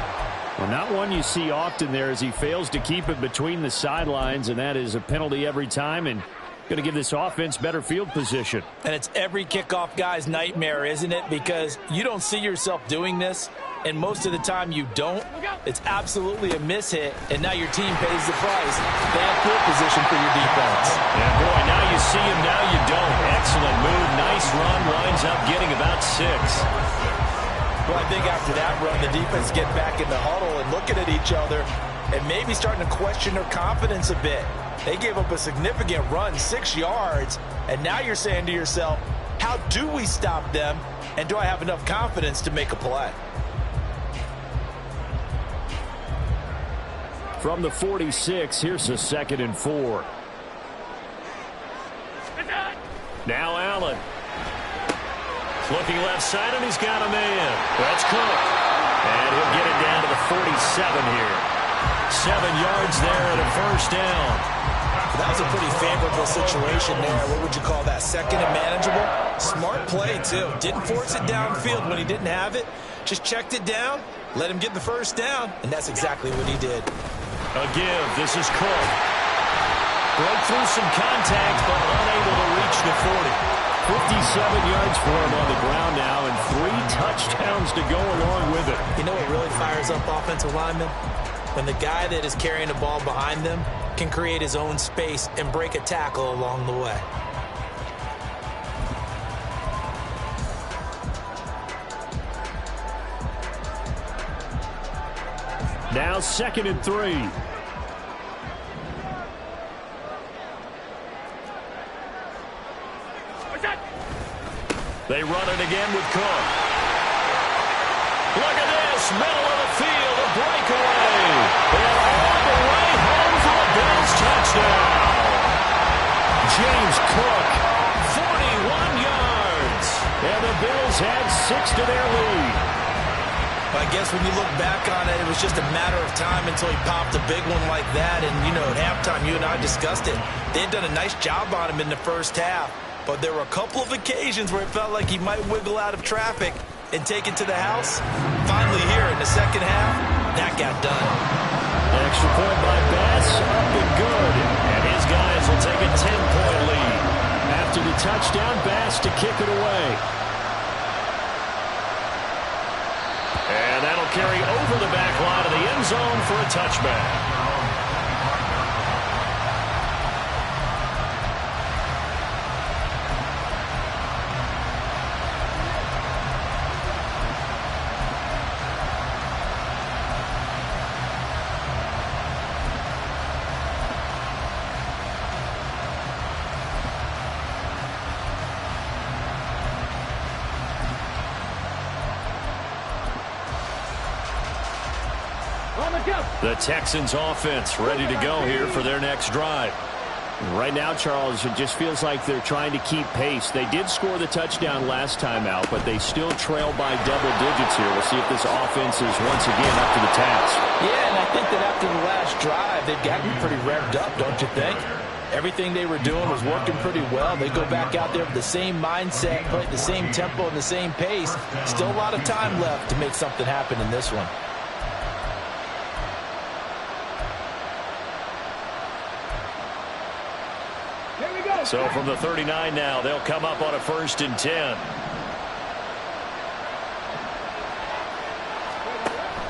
Well, not one you see often there as he fails to keep it between the sidelines, and that is a penalty every time, and going to give this offense better field position. And it's every kickoff guy's nightmare, isn't it? Because you don't see yourself doing this, and most of the time you don't. It's absolutely a mishit, and now your team pays the price. Bad field position for your defense. And, boy, now you see him, now you don't. Excellent move. Nice run. Winds up getting about 6. Well, I think after that run, the defense get back in the huddle and looking at each other and maybe starting to question their confidence a bit. They gave up a significant run, 6 yards, and now you're saying to yourself, how do we stop them, and do I have enough confidence to make a play? From the 46, here's a 2nd and 4. Now Allen. Looking left side, and he's got a man. That's Cook. And he'll get it down to the 47 here. 7 yards there and a first down. That was a pretty favorable situation there. What would you call that? 2nd and manageable? Smart play, too. Didn't force it downfield when he didn't have it. Just checked it down, let him get the first down, and that's exactly what he did. A give. This is Cook. Broke through some contact, but unable to reach the 40. 57 yards for him on the ground now, and 3 touchdowns to go along with it. You know what really fires up offensive linemen? When the guy that is carrying the ball behind them can create his own space and break a tackle along the way. Now 2nd and 3. They run it again with Cook. Look at this, middle of the field, a breakaway. And all the way home for a Bills touchdown. James Cook, 41 yards. And the Bills add 6 to their lead. I guess when you look back on it, it was just a matter of time until he popped a big one like that. And, you know, at halftime, you and I discussed it. They had done a nice job on him in the first half. But there were a couple of occasions where it felt like he might wiggle out of traffic and take it to the house. Finally here in the second half, that got done. Extra point by Bass, up and good. And his guys will take a 10-point lead. After the touchdown, Bass to kick it away. And that'll carry over the back line of the end zone for a touchback. The Texans offense ready to go here for their next drive. Right now, Charles, it just feels like they're trying to keep pace. They did score the touchdown last time out, but they still trail by double digits here. We'll see if this offense is once again up to the task. Yeah, and I think that after the last drive, they've gotten pretty revved up, don't you think? Everything they were doing was working pretty well. They go back out there with the same mindset, play at the same tempo and the same pace. Still a lot of time left to make something happen in this one. So from the 39 now, they'll come up on a 1st and 10.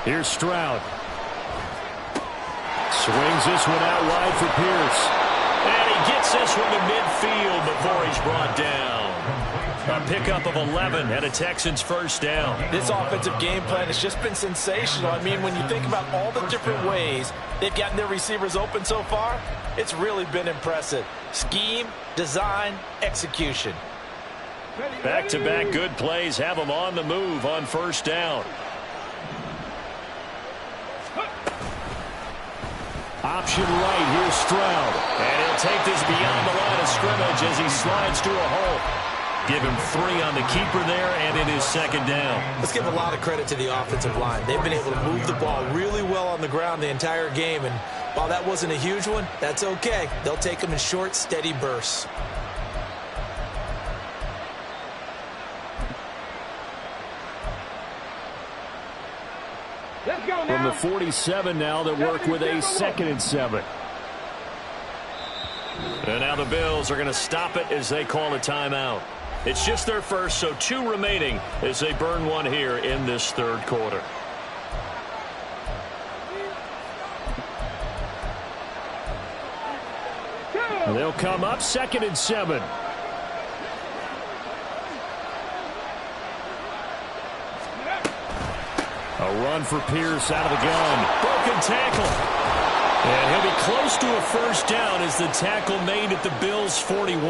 Here's Stroud. Swings this one out wide for Pierce. And he gets this one to midfield before he's brought down. A pickup of 11 and a Texans first down. This offensive game plan has just been sensational. I mean, when you think about all the different ways they've gotten their receivers open so far, it's really been impressive. Scheme, design, execution. Back-to-back good plays have them on the move on first down. Option right, here's Stroud. And he'll take this beyond the line of scrimmage as he slides to a hole. Give him 3 on the keeper there, and it is 2nd down. Let's give a lot of credit to the offensive line. They've been able to move the ball really well on the ground the entire game, and while that wasn't a huge one, that's okay. They'll take them in short, steady bursts. Let's go now. From the 47 now, they work with a 2nd and 7. And now the Bills are going to stop it as they call a timeout. It's just their first, so 2 remaining as they burn one here in this 3rd quarter. And they'll come up 2nd and 7. A run for Pierce out of the gun. Broken tackle. And he'll be close to a first down as the tackle made at the Bills' 41.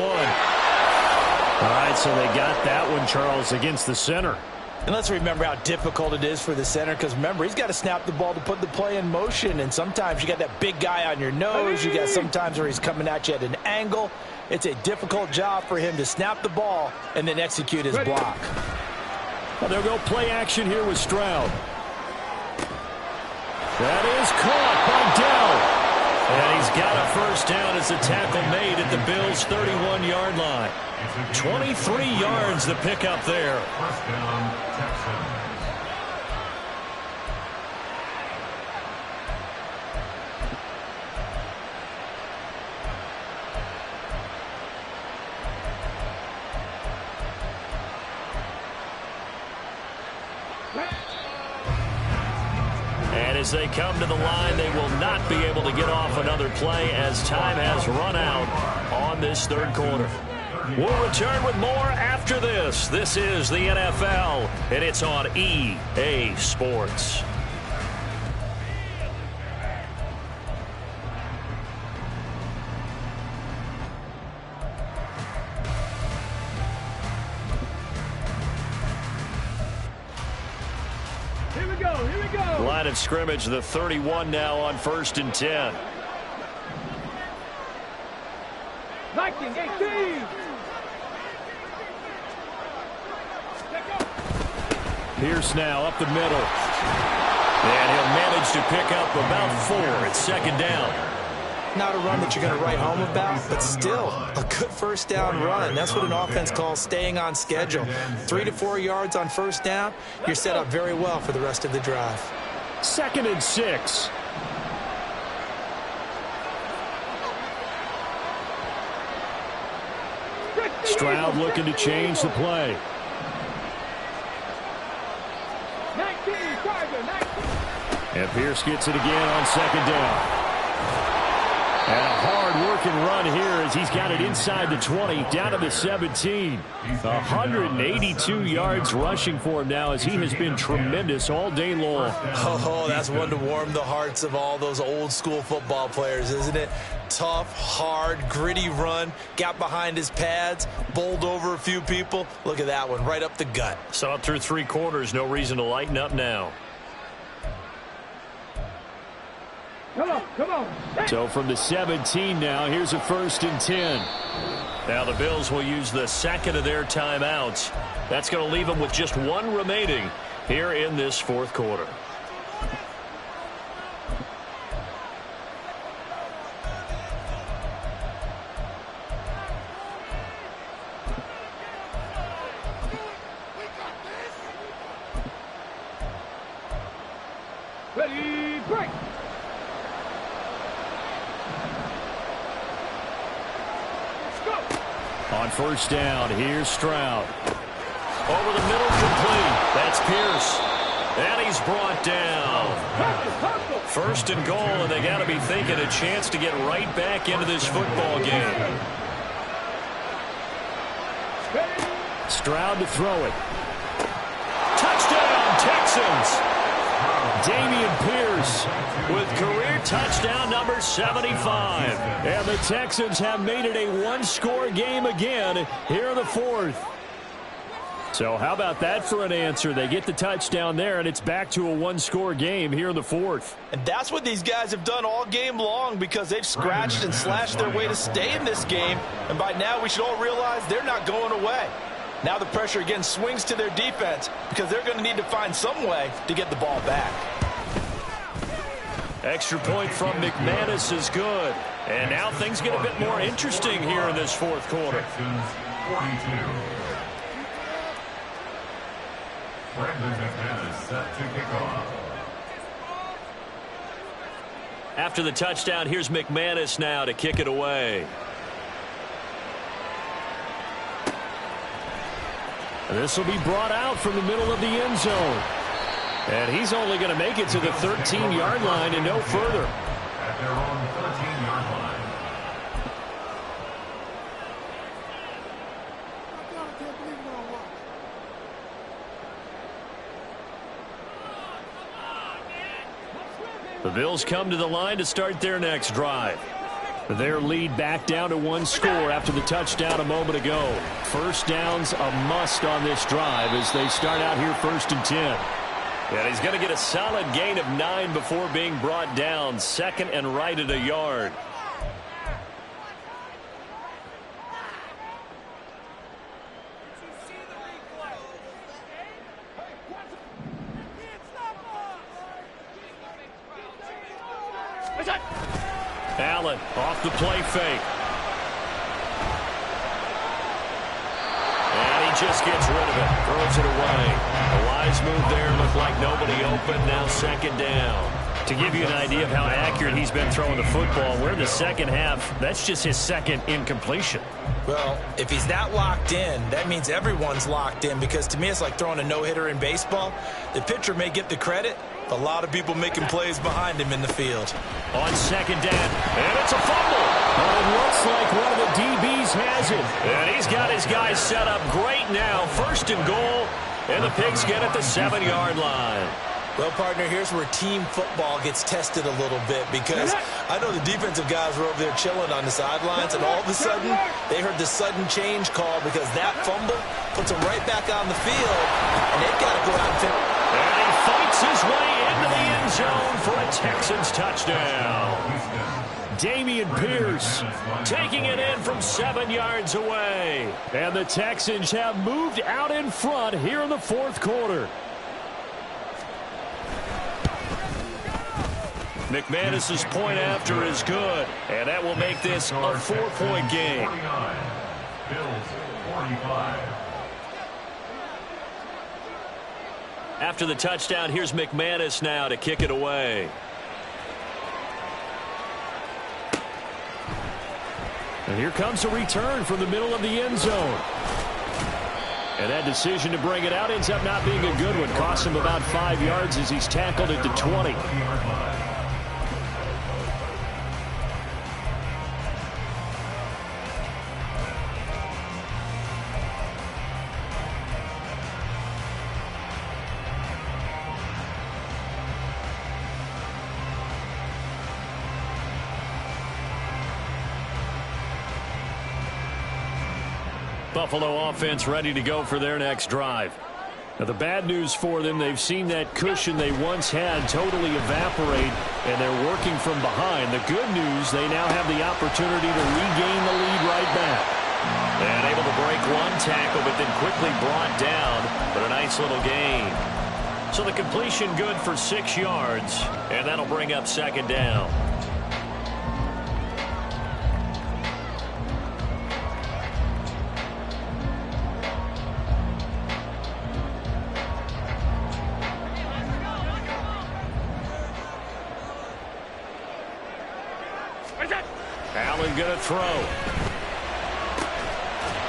All right, so they got that one, Charles, against the center. And let's remember how difficult it is for the center, because remember, he's got to snap the ball to put the play in motion, and sometimes you got that big guy on your nose. You got sometimes where he's coming at you at an angle. It's a difficult job for him to snap the ball and then execute his block. Well, they'll go play action here with Stroud. That is caught by Dell. And he's got a first down as the tackle made at the Bills' 31-yard line. 23 yards the pickup there. First down, Texans. And as they come to the line, they will not be able to get off another play as time has run out on this 3rd quarter. We'll return with more after this. This is the NFL, and it's on EA Sports. Here we go. Here we go. Line of scrimmage, the 31 now on 1st and 10. 19, 18. Pierce now up the middle. And he'll manage to pick up about 4. It's 2nd down. Not a run that you're going to write home about, but still a good 1st down run. That's what an offense calls staying on schedule. 3 to 4 yards on 1st down. You're set up very well for the rest of the drive. 2nd and 6. Stroud looking to change the play. 19, Tiger, 19. And Pierce gets it again on 2nd down. And a hard-working run here as he's got it inside the 20, down to the 17. 182 yards rushing for him now as he has been tremendous all day long. Oh, that's one to warm the hearts of all those old-school football players, isn't it? Tough, hard, gritty run, got behind his pads, bowled over a few people. Look at that one, right up the gut. Saw it through 3 quarters, no reason to lighten up now. Come on. So from the 17 now, here's a 1st and 10. Now the Bills will use the 2nd of their timeouts. That's going to leave them with just 1 remaining here in this 4th quarter. Ready, break. On 1st down, here's Stroud. Over the middle, complete. That's Pierce. And he's brought down. 1st and goal, and they got to be thinking a chance to get right back into this football game. Stroud to throw it. Touchdown, Texans. Dameon Pierce with career touchdown number 75. And the Texans have made it a 1-score game again here in the 4th. So how about that for an answer? They get the touchdown there, and it's back to a 1-score game here in the 4th. And that's what these guys have done all game long because they've scratched and slashed their way to stay in this game. And by now we should all realize they're not going away. Now the pressure again swings to their defense because they're going to need to find some way to get the ball back. Extra point from McManus is good. And now things get a bit more interesting here in this 4th quarter. Texans 42. Brandon McManus set to kick off. After the touchdown, here's McManus now to kick it away. And this will be brought out from the middle of the end zone. And he's only going to make it to the 13-yard line and no further. At their own 13-yard line. The Bills come to the line to start their next drive. Their lead back down to 1 score after the touchdown a moment ago. 1st down's a must on this drive as they start out here 1st and 10. And he's going to get a solid gain of 9 before being brought down. 2nd and right at a yard. Allen off the play fake. And he just gets rid of it. Throws it away. A wise move there. Looked like nobody open. Now 2nd down. To give you an idea of how accurate he's been throwing the football, we're in the 2nd half. That's just his 2nd incompletion. Well, if he's that locked in, that means everyone's locked in because to me it's like throwing a no-hitter in baseball. The pitcher may get the credit, but a lot of people making plays behind him in the field. On 2nd down, and it's a fumble. But it looks like one of the DBs has it. And he's got his guys set up great now. 1st and goal, and the Pigskin at the 7-yard line. Well, partner, here's where team football gets tested a little bit because I know the defensive guys were over there chilling on the sidelines, and all of a sudden they heard the sudden change call because that fumble puts them right back on the field, and they've got to go out and finish. And he fights his Texans touchdown. Dameon Pierce taking it in from 7 yards away. And the Texans have moved out in front here in the fourth quarter. McManus's point after is good, and that will make this a 4-point game. 49, Bills 45. After the touchdown, here's McManus now to kick it away. And here comes a return from the middle of the end zone. And that decision to bring it out ends up not being a good one. Costs him about 5 yards as he's tackled at the 20. Buffalo offense ready to go for their next drive. Now, the bad news for them, they've seen that cushion they once had totally evaporate, and they're working from behind. The good news, they now have the opportunity to regain the lead right back. And able to break one tackle, but then quickly brought down, but a nice little gain. So the completion good for 6 yards, and that'll bring up second down. Allen going to throw.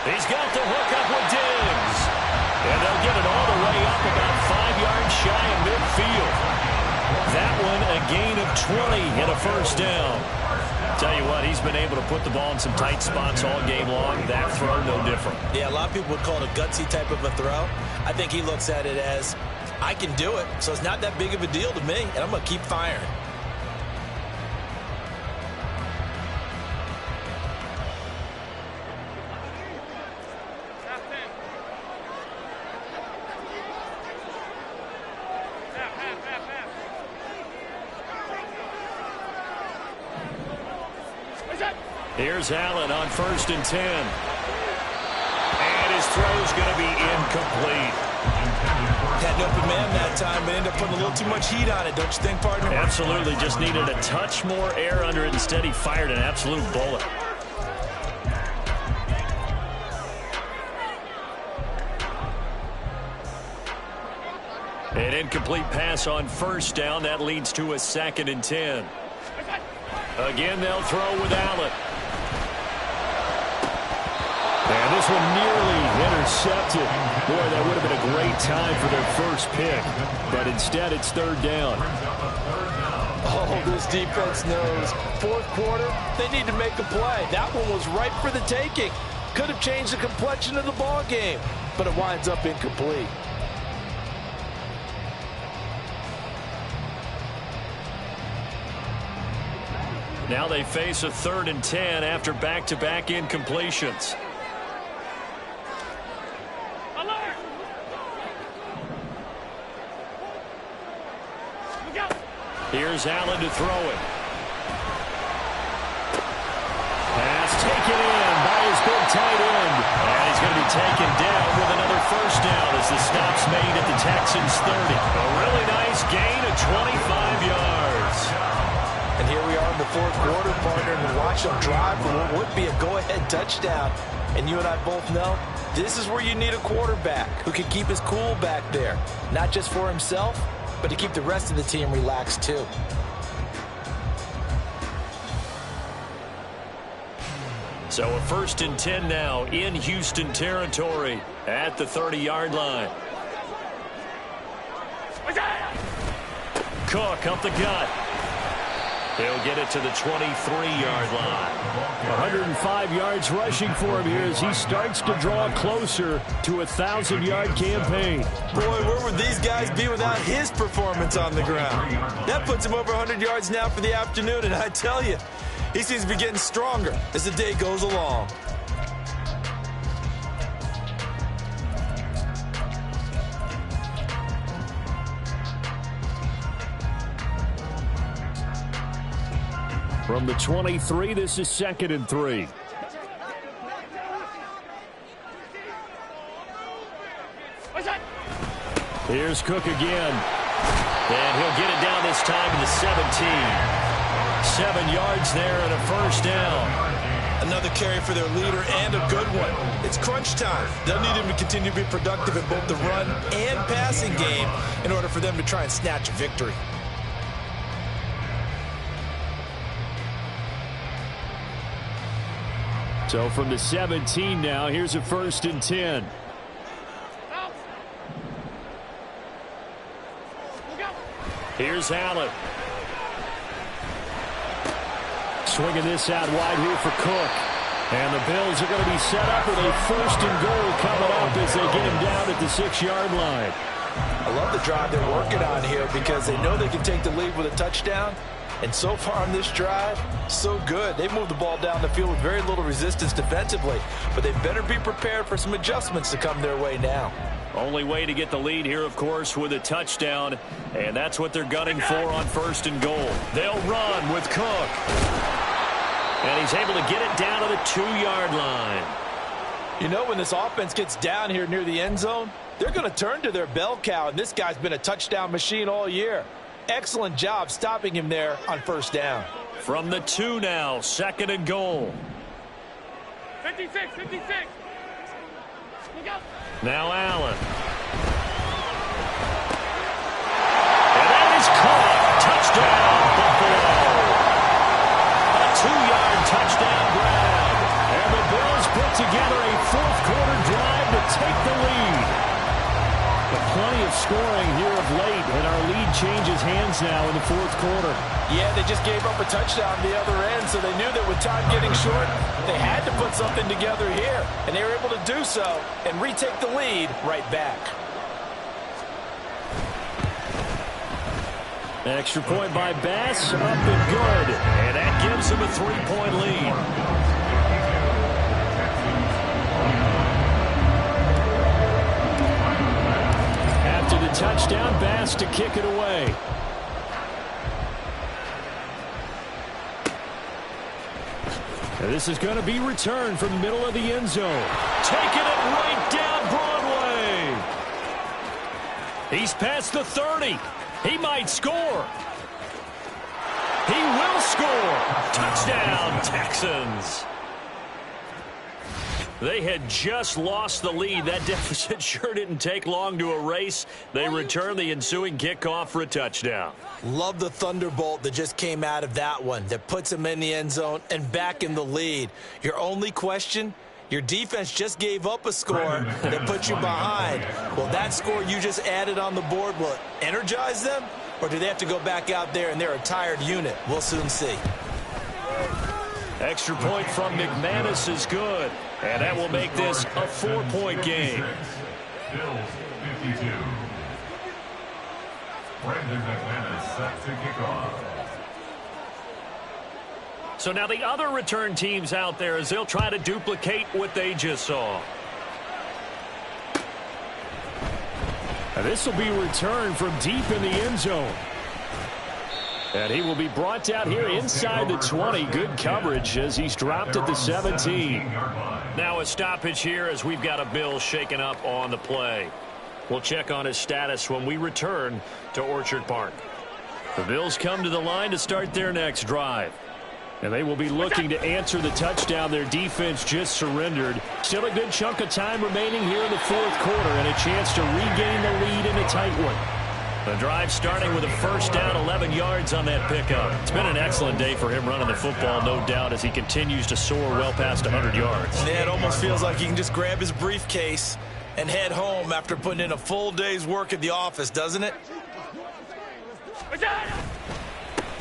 He's got the hook up with Diggs. And they'll get it all the way up about 5 yards shy of midfield. That one a gain of 20 and a first down. Tell you what, he's been able to put the ball in some tight spots all game long. That throw, no different. Yeah, a lot of people would call it a gutsy type of a throw. I think he looks at it as, I can do it, so it's not that big of a deal to me, and I'm going to keep firing. Here's Allen on 1st and 10. And his throw's going to be incomplete. Had an open man that time, but ended up putting a little too much heat on it, don't you think, partner? Absolutely. Just needed a touch more air under it. Instead, he fired an absolute bullet. An incomplete pass on 1st down. That leads to a 2nd and 10. Again, they'll throw with Allen. And this one nearly intercepted. Boy, that would have been a great time for their first pick. But instead, it's 3rd down. Oh, this defense knows. 4th quarter, they need to make a play. That one was ripe for the taking. Could have changed the complexion of the ball game, but it winds up incomplete. Now they face a 3rd and 10 after back-to-back incompletions. Here's Allen to throw it. Pass taken in by his big tight end. And he's going to be taken down with another first down as the stop's made at the Texans' 30. A really nice gain of 25 yards. And here we are in the 4th quarter, partner, and watch them drive for what would be a go-ahead touchdown. And you and I both know this is where you need a quarterback who can keep his cool back there. Not just for himself, but to keep the rest of the team relaxed too. So a 1st and 10 now in Houston territory at the 30-yard line. Cook up the gut. He'll get it to the 23-yard line. 105 yards rushing for him here as he starts to draw closer to a 1,000-yard campaign. Boy, where would these guys be without his performance on the ground? That puts him over 100 yards now for the afternoon, and I tell you, he seems to be getting stronger as the day goes along. From the 23, this is 2nd and 3. Here's Cook again. And he'll get it down this time to the 17. 7 yards there and a first down. Another carry for their leader and a good one. It's crunch time. They'll need him to continue to be productive in both the run and passing game in order for them to try and snatch a victory. So from the 17 now, here's a 1st and 10. Here's Allen. Swinging this out wide here for Cook. And the Bills are going to be set up with a 1st and goal coming up as they get him down at the 6-yard line. I love the drive they're working on here because they know they can take the lead with a touchdown. And so far on this drive, so good. They moved the ball down the field with very little resistance defensively. But they better be prepared for some adjustments to come their way now. Only way to get the lead here, of course, with a touchdown. And that's what they're gunning for on 1st and goal. They'll run with Cook. And he's able to get it down to the 2-yard line. You know, when this offense gets down here near the end zone, they're going to turn to their bell cow. And this guy's been a touchdown machine all year. Excellent job stopping him there on 1st down. From the 2 now, 2nd and goal. 56, 56. Now Allen. And that is caught. Touchdown, Buffalo. A 2-yard touchdown grab. And the Bills put together a 4th-quarter drive to take the lead. But plenty of scoring here of late, and our lead changes hands now in the 4th quarter. Yeah, they just gave up a touchdown on the other end, so they knew that with time getting short, they had to put something together here. And they were able to do so and retake the lead right back. Extra point by Bass, up and good. And that gives them a 3-point lead. After the touchdown, Bass to kick it away. And this is going to be returned from the middle of the end zone. Taking it right down Broadway. He's past the 30. He might score. He will score. Touchdown, Texans. They had just lost the lead. That deficit sure didn't take long to erase. They return the ensuing kickoff for a touchdown. Love the thunderbolt that just came out of that one that puts them in the end zone and back in the lead. Your only question, your defense just gave up a score that put you behind. Will that score you just added on the board, will it energize them? Or do they have to go back out there and they're a tired unit? We'll soon see. Extra point from McManus is good. And that will make this a 4-point game. Bills 52. Brandon McManus set to kick off. So now the other return teams out there as they'll try to duplicate what they just saw. And this will be returned from deep in the end zone. And he will be brought down here inside the 20. Good coverage as he's dropped at the 17. Now a stoppage here as we've got a Bill shaken up on the play. We'll check on his status when we return to Orchard Park. The Bills come to the line to start their next drive. And they will be looking to answer the touchdown their defense just surrendered. Still a good chunk of time remaining here in the 4th quarter and a chance to regain the lead in a tight one. The drive starting with a 1st down, 11 yards on that pickup. It's been an excellent day for him running the football, no doubt, as he continues to soar well past 100 yards. Yeah, it almost feels like he can just grab his briefcase and head home after putting in a full day's work at the office, doesn't it?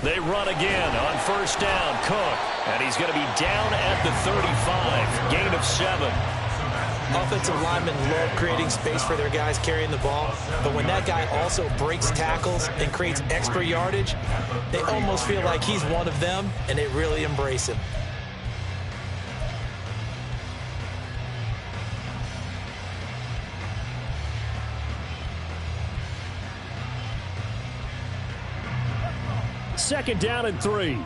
They run again on 1st down. Cook, and he's going to be down at the 35. Gain of 7. Offensive linemen love creating space for their guys carrying the ball, but when that guy also breaks tackles and creates extra yardage, they almost feel like he's one of them, and they really embrace him. Second down and 3.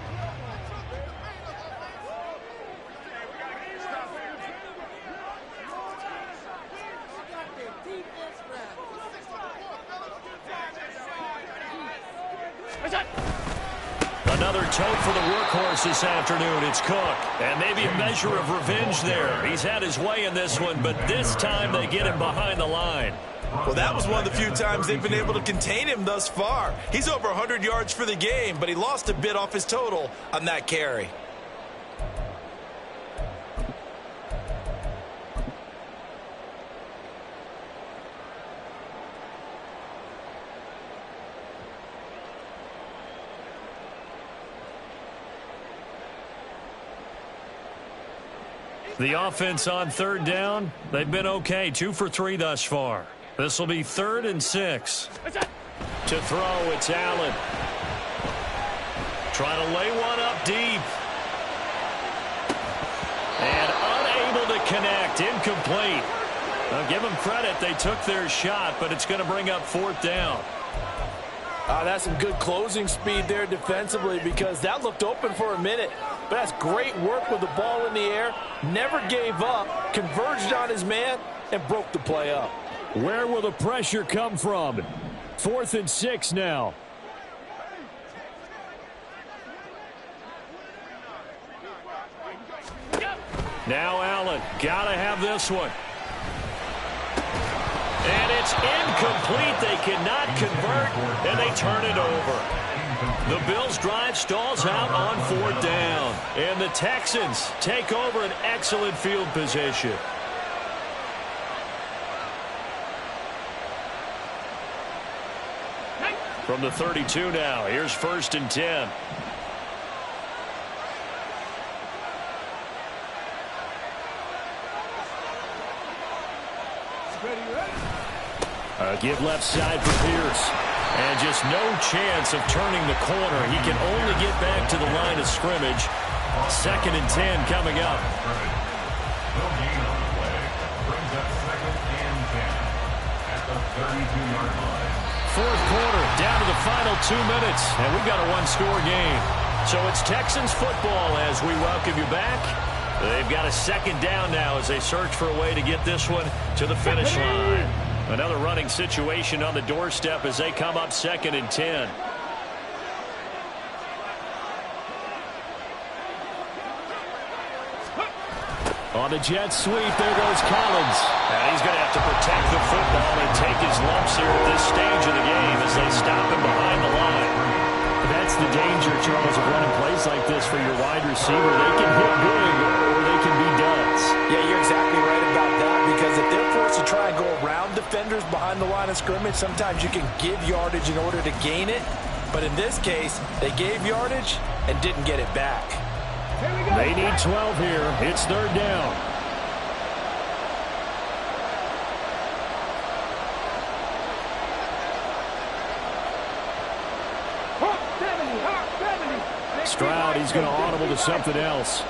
Another tote for the workhorse this afternoon. It's Cook. And maybe a measure of revenge there. He's had his way in this one, but this time they get him behind the line. Well, that was one of the few times they've been able to contain him thus far. He's over 100 yards for the game, but he lost a bit off his total on that carry. The offense on third down, they've been okay. 2 for 3 thus far. This will be 3rd and 6. To throw, it's Allen. Trying to lay one up deep. And unable to connect. Incomplete. I'll give them credit. They took their shot, but it's going to bring up 4th down. That's some good closing speed there defensively because that looked open for a minute. But that's great work with the ball in the air. Never gave up, converged on his man, and broke the play up. Where will the pressure come from? 4th and 6 now. Now Allen, gotta have this one. And it's incomplete. They cannot convert, and they turn it over. The Bills' drive stalls out on 4th down. And the Texans take over an excellent field position. From the 32 now, here's 1st and 10. Give left side for Pierce. And just no chance of turning the corner. He can only get back to the line of scrimmage. 2nd and 10 coming up. No gain on the play. Brings up 2nd and 10 at the 32-yard line. 4th quarter, down to the final 2 minutes. And we've got a one-score game. So it's Texans football as we welcome you back. They've got a 2nd down now as they search for a way to get this one to the finish line. Another running situation on the doorstep as they come up 2nd and 10. On the jet sweep, there goes Collins. And he's going to have to protect the football and take his lumps here at this stage of the game as they stop him behind the line. That's the danger, Charles, of running plays like this for your wide receiver. They can hit big or they can be duds. Yeah, you're exactly right about that because if they're forced to try and go around defenders behind the line of scrimmage, sometimes you can give yardage in order to gain it. But in this case, they gave yardage and didn't get it back. They need 12 here. It's 3rd down. Stroud, he's going to audible to something else.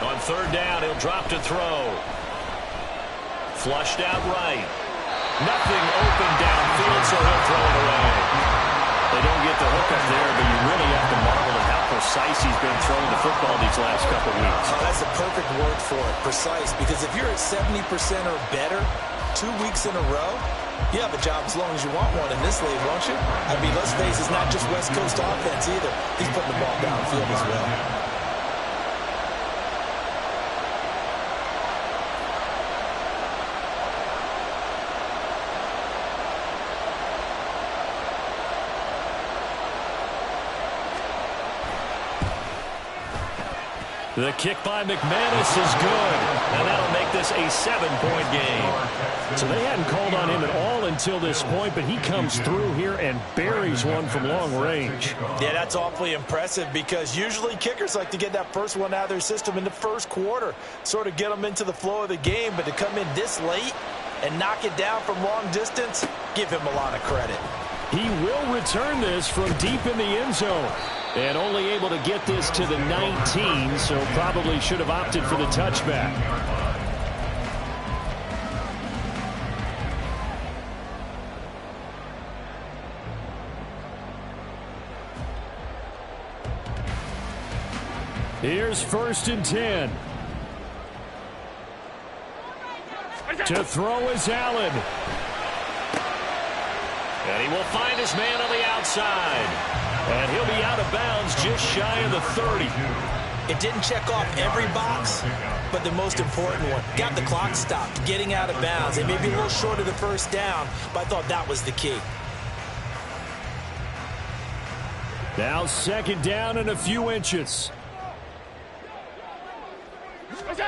On 3rd down, he'll drop to throw. Flushed out right. Nothing open downfield, so he'll throw it away. They don't get the hook up there, but you really have to marvel at how precise he's been throwing the football these last couple of weeks. Oh, that's a perfect word for it, precise, because if you're at 70% or better 2 weeks in a row, you have a job as long as you want one in this league, won't you? I mean, let's face it, it's not just West Coast offense either. He's putting the ball downfield as well. The kick by McManus is good, and that'll make this a 7-point game. So they hadn't called on him at all until this point, but he comes through here and buries one from long range. Yeah, that's awfully impressive because usually kickers like to get that first one out of their system in the first quarter, sort of get them into the flow of the game, but to come in this late and knock it down from long distance, give him a lot of credit. He will return this from deep in the end zone. And only able to get this to the 19, so probably should have opted for the touchback. Here's 1st and 10. To throw is Allen. And he will find his man on the outside. And he'll be out of bounds just shy of the 30. It didn't check off every box, but the most important one. Got the clock stopped, getting out of bounds. It may be a little short of the first down, but I thought that was the key. Now second down and a few inches.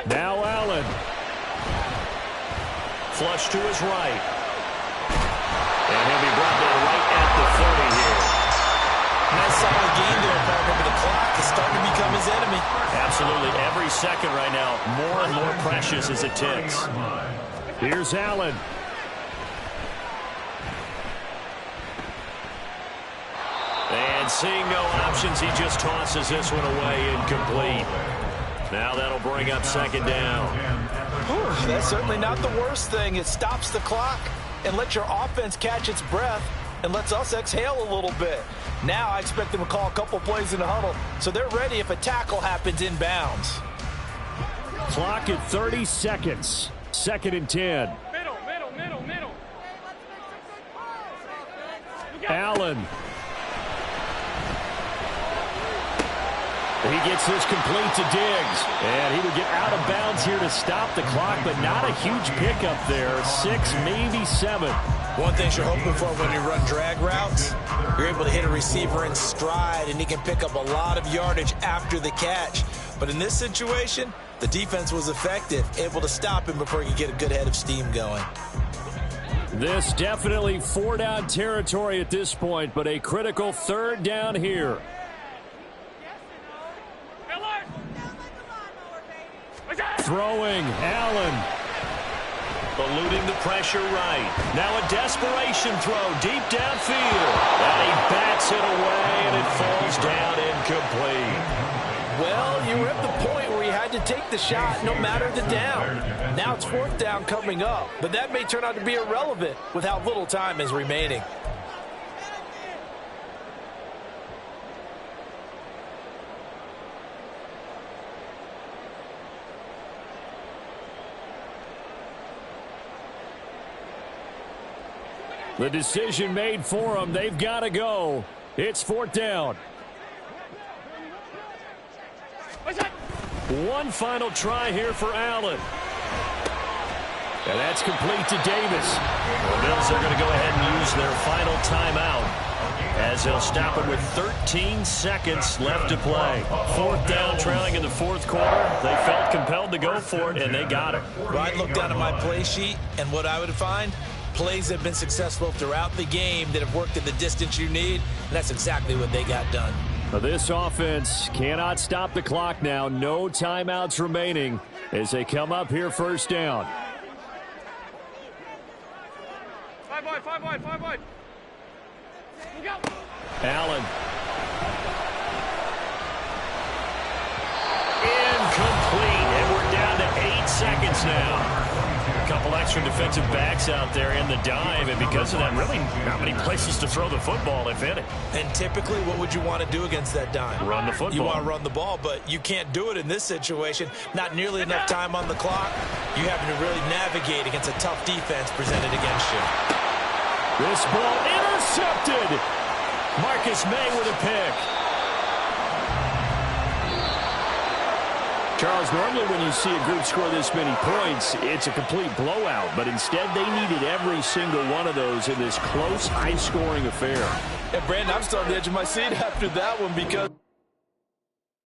Now Allen. Flush to his right. And he'll be brought down right at the 30 here. Nice solid gain there, partner, but the clock is starting to become his enemy. Absolutely. Every second right now, more and more precious as it ticks. Here's Allen. And seeing no options, he just tosses this one away incomplete. Now that'll bring up second down. Whew, that's certainly not the worst thing. It stops the clock and lets your offense catch its breath and lets us exhale a little bit. Now I expect them to call a couple plays in the huddle, so they're ready if a tackle happens inbounds. Clock at 30 seconds. Second and 10. Middle. Allen. He gets this complete to Diggs. And he would get out of bounds here to stop the clock, but not a huge pickup there. 6, maybe 7. One thing you're hoping for when you run drag routes, you're able to hit a receiver in stride, and he can pick up a lot of yardage after the catch. But in this situation, the defense was effective, able to stop him before he could get a good head of steam going. This definitely 4-down territory at this point, but a critical third down here. Throwing, Allen. Eluding the pressure right. Now a desperation throw deep downfield. And he bats it away, and it falls down incomplete. Well, you were at the point where you had to take the shot no matter the down. Now it's fourth down coming up, but that may turn out to be irrelevant with how little time is remaining. The decision made for them. They've got to go. It's fourth down. One final try here for Allen. And that's complete to Davis. The Bills are going to go ahead and use their final timeout as they'll stop it with 13 seconds left to play. Fourth down, trailing in the fourth quarter. They felt compelled to go for it, and they got it. Well, I'd look down at my play sheet, and what I would find, plays have been successful throughout the game that have worked at the distance you need, and that's exactly what they got done. This offense cannot stop the clock now. No timeouts remaining as they come up here first down. 5 wide. Allen. Incomplete, and we're down to 8 seconds now. A couple extra defensive backs out there in the dive, and because of that, really not many places to throw the football, if any. And typically, what would you want to do against that dime? Run the football. You want to run the ball, but you can't do it in this situation. Not nearly enough time on the clock. You having to really navigate against a tough defense presented against you. This ball intercepted. Marcus May with a pick. Charles, normally when you see a group score this many points, it's a complete blowout. But instead, they needed every single one of those in this close, high-scoring affair. And, Brandon, I'm still on the edge of my seat after that one because